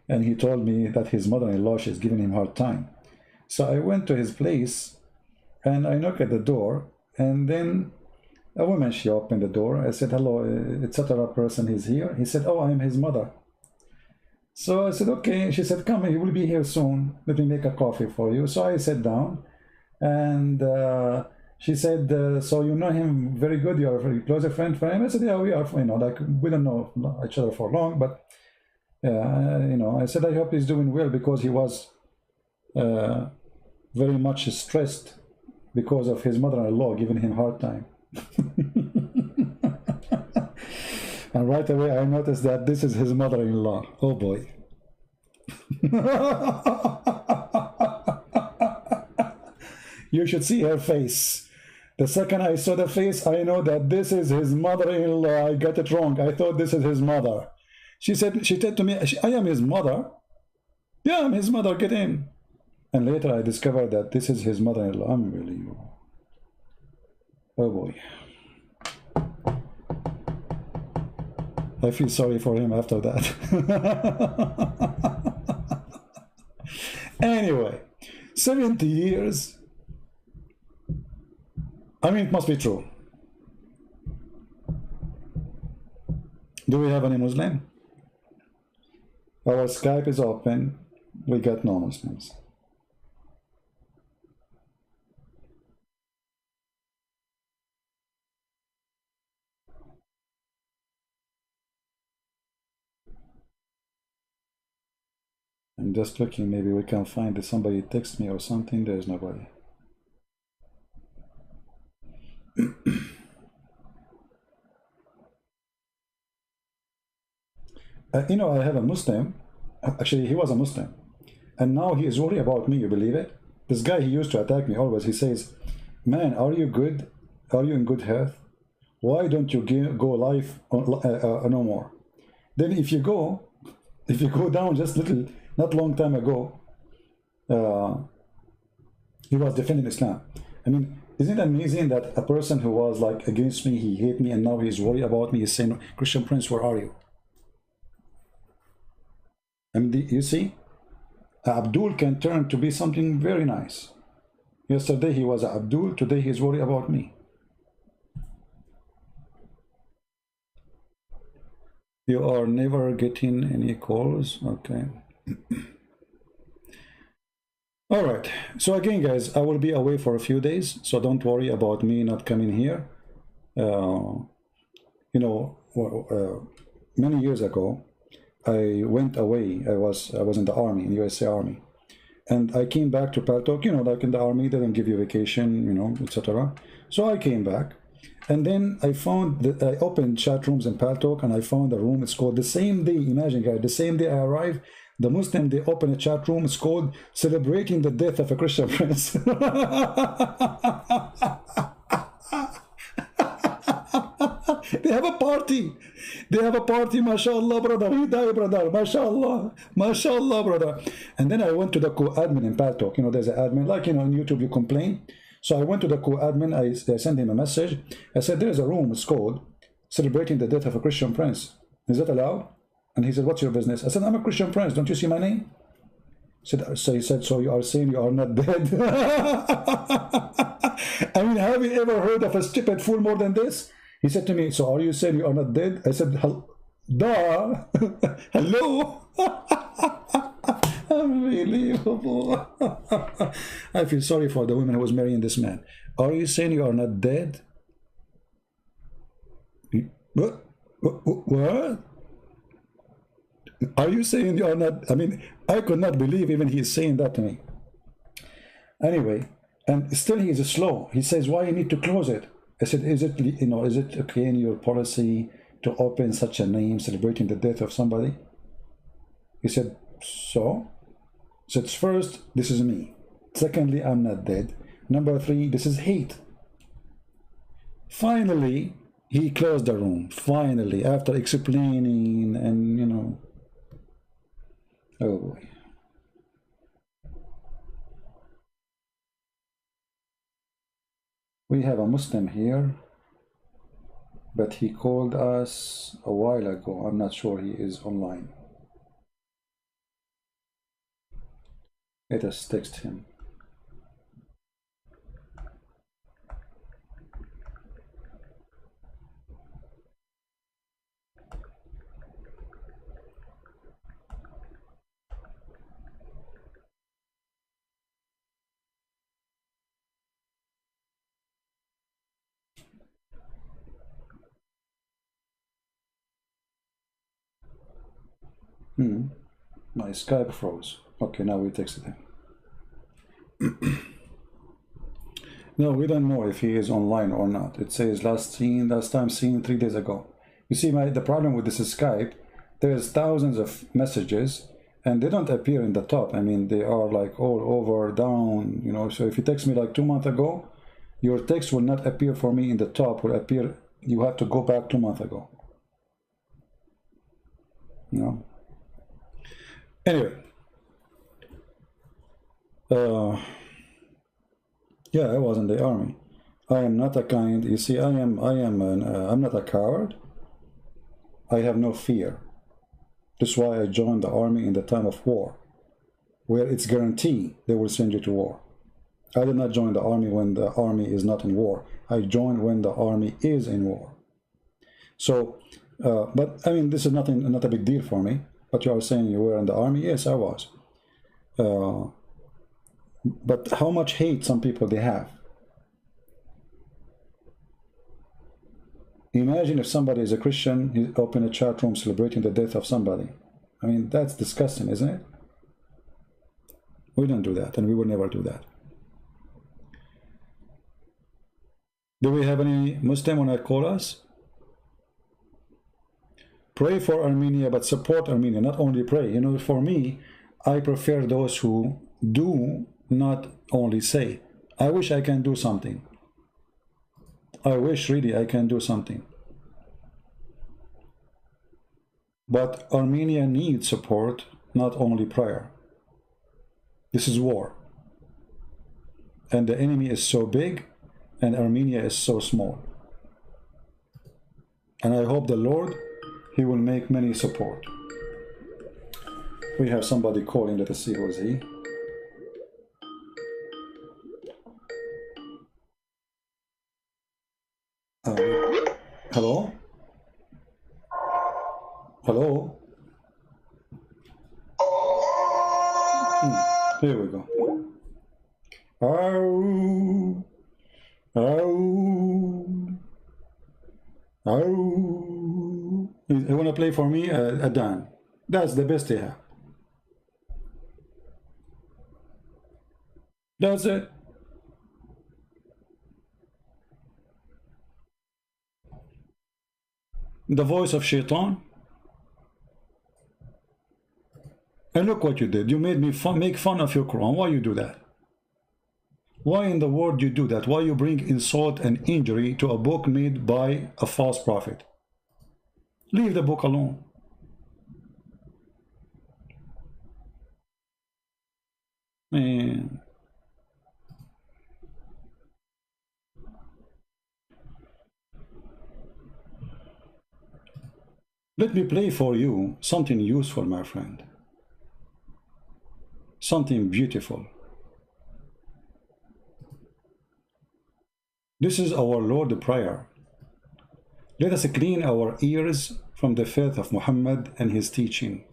and he told me that his mother-in-law, she's giving him a hard time. So I went to his place, and I knocked at the door, and then a woman, she opened the door. I said, hello, etc. person is here. He said, oh, I'm his mother. So I said, okay. She said, come, he will be here soon. Let me make a coffee for you. So I sat down, and she said, so you know him very good? You're a very close friend for him? I said, yeah, we are, you know, like, we don't know each other for long, but, you know, I said, I hope he's doing well, because he was very much stressed because of his mother-in-law giving him a hard time. And right away I noticed that this is his mother-in-law. Oh boy. You should see her face. The second I saw the face, I know that this is his mother-in-law. I got it wrong. I thought this is his mother. She said to me, I am his mother. Yeah, I'm his mother, get in. And later I discovered that this is his mother-in-law. Unbelievable. Oh boy. I feel sorry for him after that. Anyway, 70 years. I mean, it must be true. Do we have any Muslim? Our Skype is open. We got no Muslims. I'm just looking, maybe we can find if somebody texts me or something. There's nobody. You know, I have a Muslim. Actually, he was a Muslim. And now he is worried about me, you believe it? This guy, he used to attack me always. He says, man, are you good? Are you in good health? Why don't you go live no more? Then if you go down just little, not long time ago, he was defending Islam. I mean, isn't it amazing that a person who was like against me, he hate me, and now he's worried about me, he's saying, Christian Prince, where are you? I mean, you see, Abdul can turn to be something very nice. Yesterday he was Abdul, today he's worried about me. You are never getting any calls, okay. All right, so again, guys, I will be away for a few days, so don't worry about me not coming here. You know, many years ago, I went away. I was in the army, in USA Army, and I came back to Paltalk. You know, like in the army, they don't give you vacation, you know, etc. So I came back, and then I found that I opened chat rooms in Paltalk, and I found a room. It's called the same day. Imagine, guys, the same day I arrived, the Muslim, they open a chat room. It's called Celebrating the Death of a Christian Prince. They have a party. They have a party, mashallah, brother. He died, brother. Mashallah. Mashallah, brother. And then I went to the co-admin in Paltalk. You know, there's an admin, like, you know, on YouTube, you complain. So I went to the co-admin. I sent him a message. I said, there's a room. It's called Celebrating the Death of a Christian Prince. Is that allowed? And he said, what's your business? I said, I'm a Christian Prince. Don't you see my name? So he said, so you are saying you are not dead? I mean, have you ever heard of a stupid fool more than this? He said to me, so are you saying you are not dead? I said, duh. Hello? Unbelievable. I feel sorry for the woman who was marrying this man. Are you saying you are not dead? What? What? Are you saying you are not? I mean, I could not believe even he is saying that to me. Anyway, and still he is slow. He says, why you need to close it? I said, is it, you know, is it okay in your policy to open such a name celebrating the death of somebody? He said, so? I said, first, this is me. Secondly, I'm not dead. Number three, this is hate. Finally, he closed the room. Finally, after explaining and, you know, oh boy. We have a Muslim here. but he called us a while ago. I'm not sure he is online. Let us text him. My Skype froze. Okay, now we texted him. No, we don't know if he is online or not. It says last time seen 3 days ago. You see, the problem with this is Skype. There's thousands of messages and they don't appear in the top. I mean, they are like all over, down, you know. So if you text me like 2 months ago, your text will not appear for me in the top, will appear, you have to go back 2 months ago. You know? Anyway. Yeah, I was in the army. I am not a kind, you see, I'm not a coward. I have no fear. That's why I joined the army in the time of war, where it's guaranteed they will send you to war. I did not join the army when the army is not in war. I joined when the army is in war. So, but I mean, this is not a big deal for me. But you are saying you were in the army? Yes, I was. But how much hate some people they have. Imagine if somebody is a Christian, he open a chat room celebrating the death of somebody. I mean, that's disgusting, isn't it? We don't do that, and we will never do that. Do we have any Muslim when I call us? Pray for Armenia, but support Armenia, not only pray. You know, for me, I prefer those who do, not only say. I wish I can do something. I wish really I can do something. But Armenia needs support, not only prayer. This is war. And the enemy is so big, and Armenia is so small. And I hope the Lord, He will make many support. We have somebody calling. Let us see who is he. Hello? Hello? Here we go. Ow. Ow. Ow. You want to play for me a Dan? That's the best they have. That's it. The voice of Shaitan. And look what you did. You made me make fun of your Quran. Why you do that? Why in the world you do that? Why you bring insult and injury to a book made by a false prophet? Leave the book alone. Man. Let me play for you something useful, my friend. Something beautiful. This is our Lord prayer. Let us clean our ears from the faith of Muhammad and his teaching.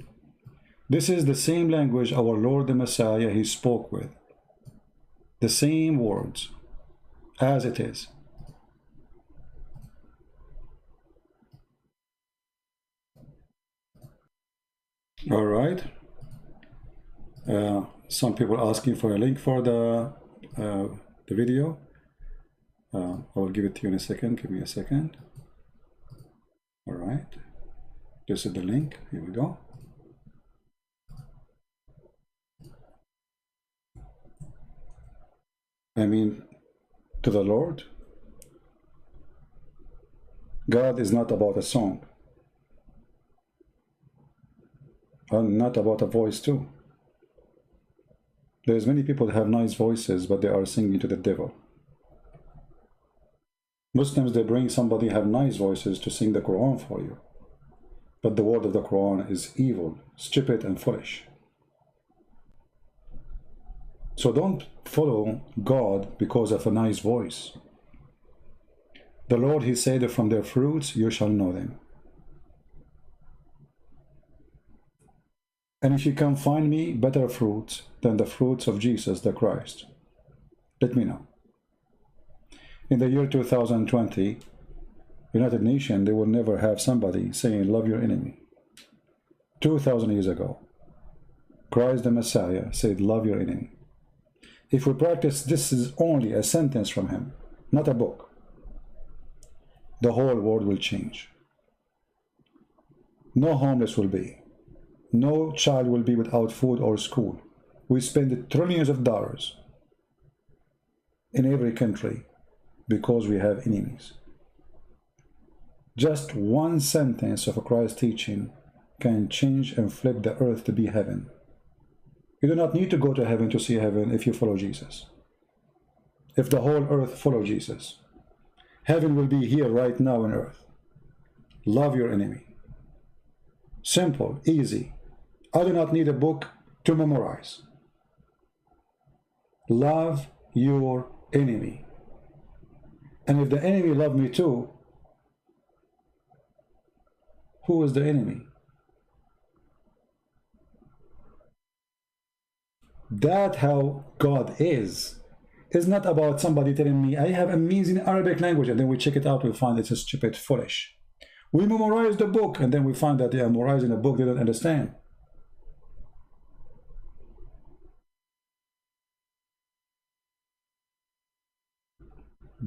This is the same language our Lord the Messiah he spoke with. The same words as it is. All right. Some people asking for a link for the video. I will give it to you in a second. Give me a second. All right. This is the link. Here we go. I mean, to the Lord, God is not about a song. And not about a voice too. There's many people that have nice voices, but they are singing to the devil. Muslims, they bring somebody have nice voices to sing the Quran for you. But the word of the Quran is evil, stupid, and foolish. So don't follow God because of a nice voice. The Lord, He said, from their fruits you shall know them. And if you can find me better fruits than the fruits of Jesus the Christ, let me know. In the year 2020, United Nations, they will never have somebody saying, love your enemy. 2,000 years ago, Christ the Messiah said, love your enemy. If we practice, this is only a sentence from him, not a book. The whole world will change. No homeless will be. No child will be without food or school. We spend trillions of dollars in every country because we have enemies. Just one sentence of Christ's teaching can change and flip the earth to be heaven. You do not need to go to heaven to see heaven if you follow Jesus. If the whole earth follow Jesus, heaven will be here right now on earth. Love your enemy. Simple, easy. I do not need a book to memorize. Love your enemy. And if the enemy love me too, who is the enemy? That how God is. It's not about somebody telling me, I have amazing Arabic language, and then we check it out, we find it's a stupid, foolish. We memorize the book, and then we find that they are memorizing a book they don't understand.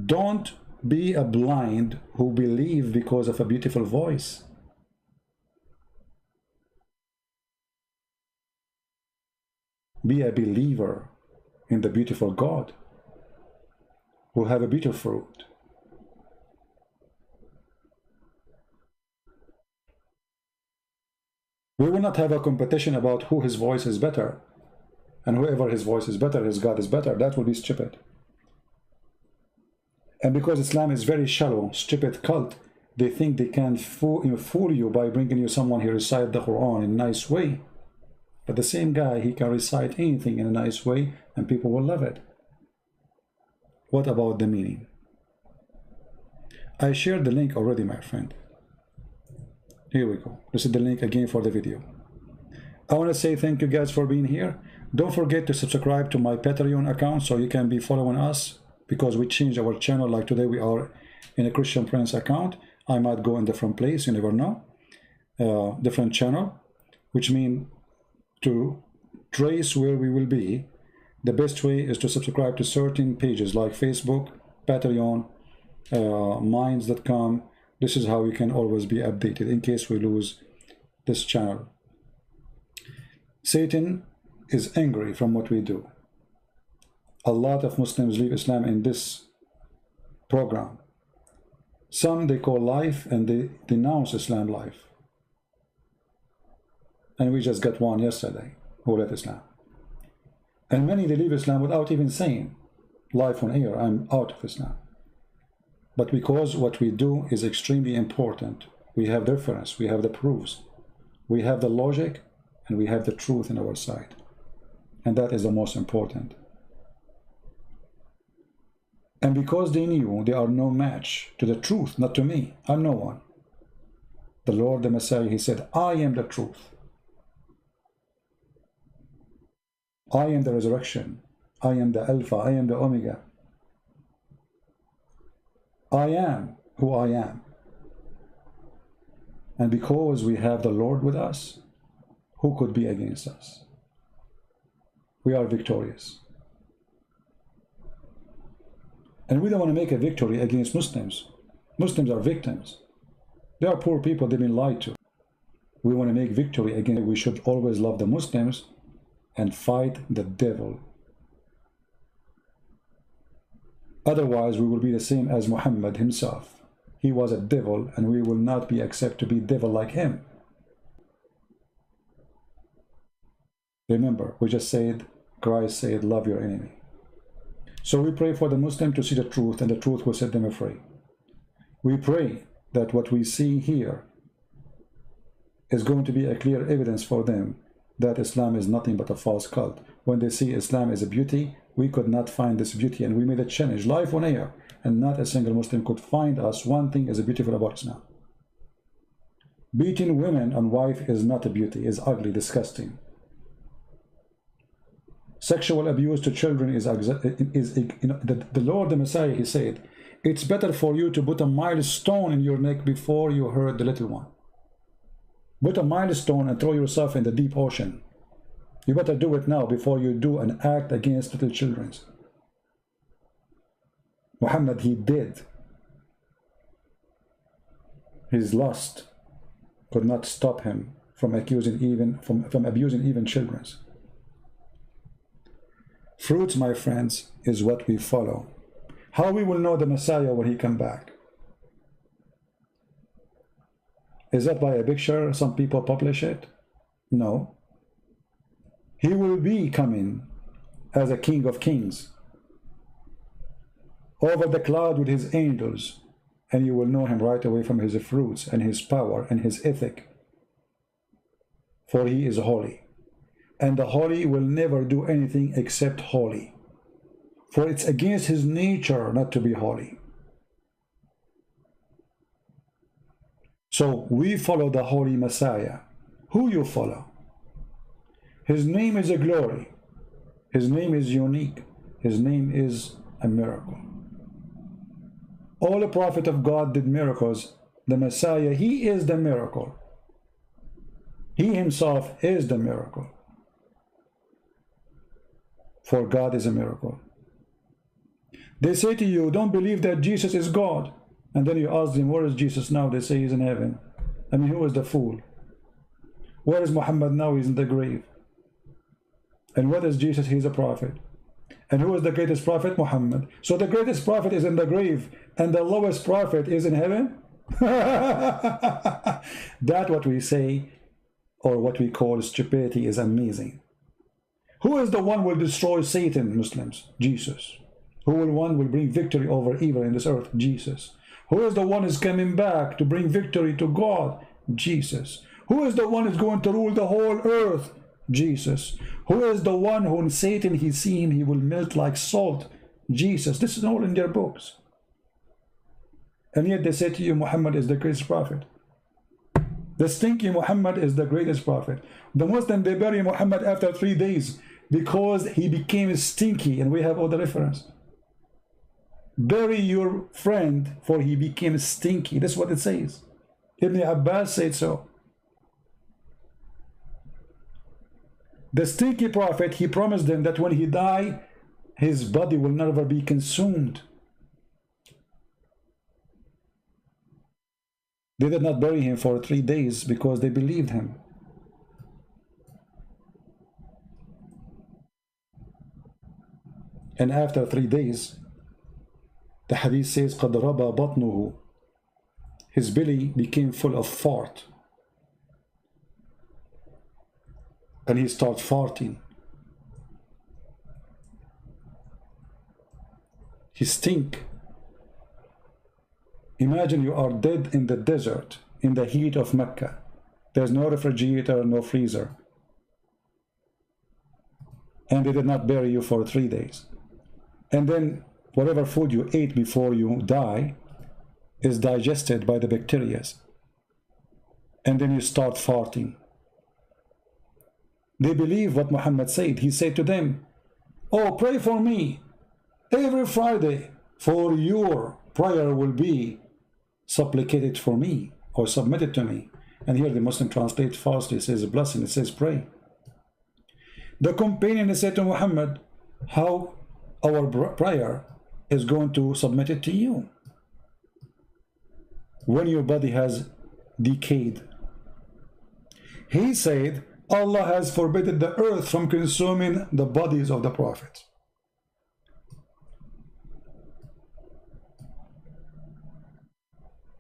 Don't be a blind who believe because of a beautiful voice. Be a believer in the beautiful God who have a beautiful fruit. We will not have a competition about who his voice is better, and whoever his voice is better, his God is better. That will be stupid. And because Islam is very shallow, stupid cult, they think they can fool you by bringing you someone who recites the Quran in a nice way. But the same guy, he can recite anything in a nice way and people will love it. What about the meaning? I shared the link already, my friend. Here we go. This is the link again for the video. I want to say thank you guys for being here. Don't forget to subscribe to my Patreon account so you can be following us, because we changed our channel. Like today we are in a Christian Prince account. I might go in different place, you never know. Different channel, which means to trace where we will be. The best way is to subscribe to certain pages like Facebook, Patreon, Minds.com. This is how you can always be updated in case we lose this channel. Satan is angry from what we do. A lot of Muslims leave Islam in this program. Some they call life and they denounce Islam life. And we just got one yesterday who left Islam. And many they leave Islam without even saying, life on air, I'm out of Islam. But because what we do is extremely important, we have the reference, we have the proofs, we have the logic, and we have the truth in our side. And that is the most important. And because they knew they are no match to the truth, not to me, I'm no one. The Lord, the Messiah, he said, I am the truth. I am the resurrection. I am the Alpha. I am the Omega. I am who I am. And because we have the Lord with us, who could be against us? We are victorious. And we don't want to make a victory against Muslims. Muslims are victims. They are poor people, they've been lied to. We want to make victory again. We should always love the Muslims and fight the devil. Otherwise, we will be the same as Muhammad himself. He was a devil, and we will not be accepted to be devil like him. Remember, we just said, Christ said, love your enemy. So we pray for the Muslim to see the truth, and the truth will set them free. We pray that what we see here is going to be a clear evidence for them that Islam is nothing but a false cult. When they see Islam as a beauty, we could not find this beauty, and we made a challenge live on air, and not a single Muslim could find us one thing as beautiful about Islam. Beating women and wife is not a beauty, is ugly, disgusting. Sexual abuse to children is the Lord, the Messiah, he said, it's better for you to put a milestone in your neck before you hurt the little one. Put a milestone and throw yourself in the deep ocean. You better do it now before you do an act against little children. Muhammad, he did. His lust could not stop him from abusing even children. Fruits, my friends, is what we follow. How we will know the Messiah when he come back? Is that by a picture some people publish it? No. He will be coming as a King of Kings over the cloud with his angels, and you will know him right away from his fruits and his power and his ethic, for he is holy, and the holy will never do anything except holy, for it's against his nature not to be holy. So we follow the holy Messiah. Who you follow? His name is a glory. His name is unique. His name is a miracle. All the prophet of God did miracles. The Messiah, he is the miracle. He himself is the miracle. For God is a miracle. They say to you, don't believe that Jesus is God. And then you ask them, where is Jesus now? They say he's in heaven. I mean, who is the fool? Where is Muhammad now? He's in the grave. And what is Jesus? He's a prophet. And who is the greatest prophet? Muhammad. So the greatest prophet is in the grave, and the lowest prophet is in heaven? That what we say, or what we call stupidity, is amazing. Who is the one who will destroy Satan, Muslims? Jesus. Who will bring victory over evil in this earth? Jesus. Who is the one who is coming back to bring victory to God? Jesus. Who is the one who is going to rule the whole earth? Jesus. Who is the one who Satan he's seen, he will melt like salt? Jesus. This is all in their books. And yet they say to you, Muhammad is the greatest prophet. The stinky Muhammad is the greatest prophet. The Muslim, they bury Muhammad after 3 days because he became stinky, and we have all the reference. Bury your friend, for he became stinky. That's what it says. Ibn Abbas said so. The stinky prophet, he promised them that when he died, his body will never be consumed. They did not bury him for 3 days because they believed him. And after 3 days, the hadith says, قَدْ رَبَى بَطْنُهُ, his belly became full of fart. And he started farting. He stink. Imagine you are dead in the desert, in the heat of Mecca. There's no refrigerator, no freezer. And they did not bury you for 3 days. And then whatever food you ate before you die is digested by the bacteria. And then you start farting. They believe what Muhammad said. He said to them, oh, pray for me every Friday, for your prayer will be supplicated for me, or submitted to me. And here the Muslim translate falsely. It says blessing, it says pray. The companion said to Muhammad, how our prayer is going to submit it to you when your body has decayed? He said, Allah has forbidden the earth from consuming the bodies of the prophets.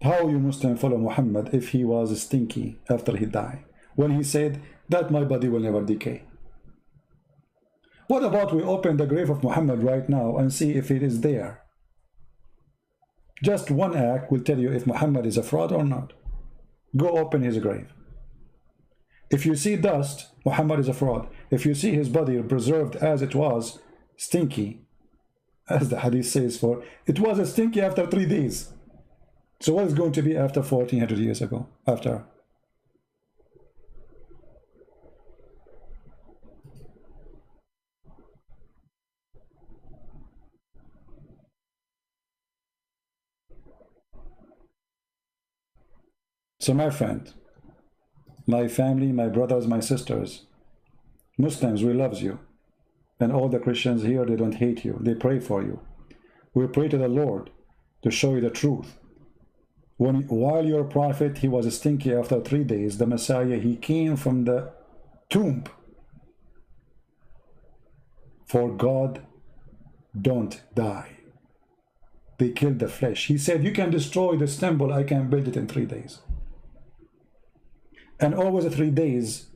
How you Muslim follow Muhammad if he was stinky after he died, when he said that my body will never decay? What about we open the grave of Muhammad right now and see if it is there? Just one act will tell you if Muhammad is a fraud or not. Go open his grave. If you see dust, Muhammad is a fraud. If you see his body preserved as it was, stinky, as the hadith says, for it was a stinky after 3 days. So what is going to be after 1400 years ago? After? So my friend, my family, my brothers, my sisters, Muslims, we love you. And all the Christians here, they don't hate you. They pray for you. We pray to the Lord to show you the truth. While your prophet, he was stinky after 3 days, the Messiah, he came from the tomb. For God don't die. They killed the flesh. He said, you can destroy this temple, I can build it in 3 days. And always 3 days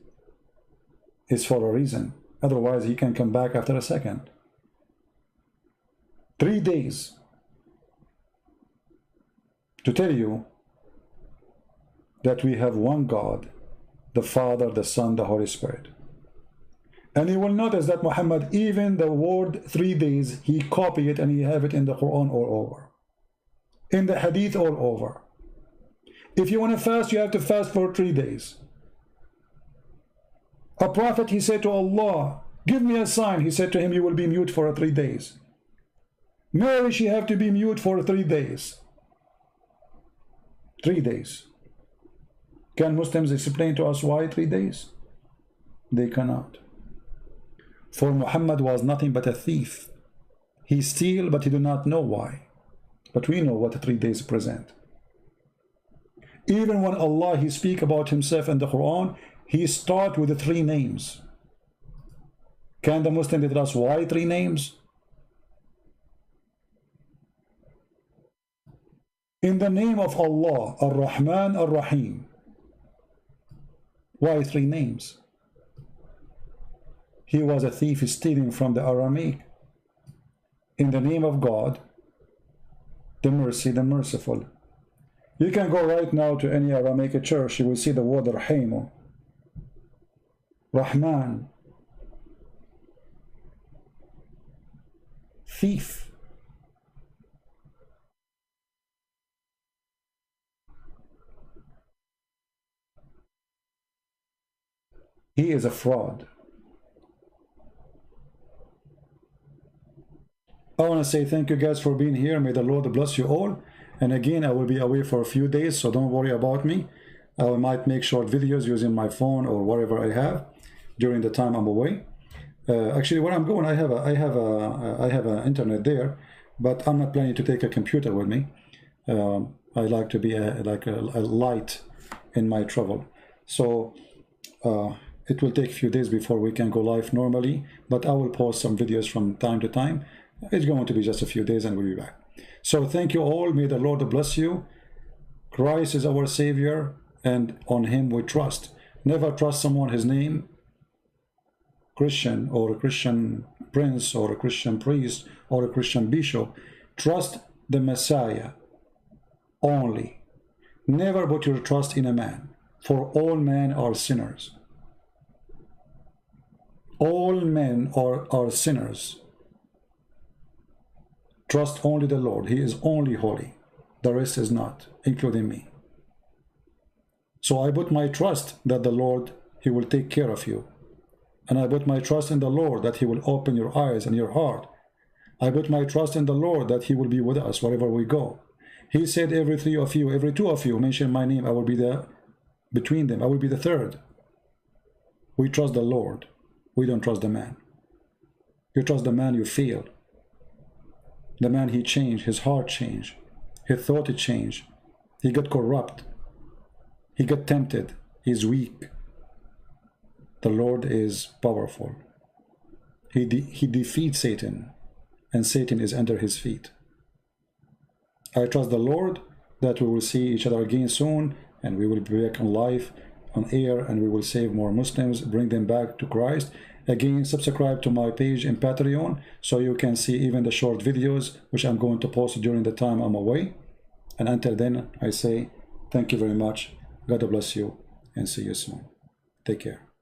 is for a reason. Otherwise, he can come back after a second. 3 days to tell you that we have one God, the Father, the Son, the Holy Spirit. And you will notice that Muhammad, even the word 3 days, he copied it and he have it in the Quran all over. In the Hadith all over. If you want to fast, you have to fast for 3 days. A prophet, he said to Allah, give me a sign. He said to him, you will be mute for 3 days. Mary, she have to be mute for 3 days. 3 days. Can Muslims explain to us why 3 days? They cannot. For Muhammad was nothing but a thief. He steal, but he do not know why. But we know what the 3 days present. Even when Allah, he speak about himself in the Quran, he start with the 3 names. Can the Muslim tell us why 3 names? In the name of Allah, Ar-Rahman, Ar-Rahim. Why 3 names? He was a thief stealing from the Aramaic. In the name of God, the mercy, the merciful. You can go right now to any Aramaic church, you will see the word Rahimu. Rahman. Thief. He is a fraud. I want to say thank you guys for being here. May the Lord bless you all. And again, I will be away for a few days, so don't worry about me. I might make short videos using my phone or whatever I have during the time I'm away. Actually, where I'm going, I have an internet there, but I'm not planning to take a computer with me. I like to be a light in my travel. So it will take a few days before we can go live normally, but I will post some videos from time to time. It's going to be just a few days and we'll be back. So thank you all. May the Lord bless you. Christ is our Savior and on him we trust. Never trust someone, his name, Christian or a Christian prince or a Christian priest or a Christian bishop. Trust the Messiah only. Never put your trust in a man, for all men are sinners. All men are sinners. Trust only the Lord. He is only holy. The rest is not, including me. So I put my trust that the Lord, he will take care of you. And I put my trust in the Lord that he will open your eyes and your heart. I put my trust in the Lord that he will be with us wherever we go. He said every 3 of you, every 2 of you mention my name, I will be there between them. I will be the 3rd. We trust the Lord. We don't trust the man. You trust the man, you fail. The man, he changed, his heart changed, his thought it changed. He got corrupt. He got tempted. He's weak. The Lord is powerful. He defeats Satan, and Satan is under his feet. I trust the Lord that we will see each other again soon, and we will be back on live, on air, and we will save more Muslims, bring them back to Christ. Again, subscribe to my page in Patreon so you can see even the short videos which I'm going to post during the time I'm away. And until then, I say thank you very much. God bless you and see you soon. Take care.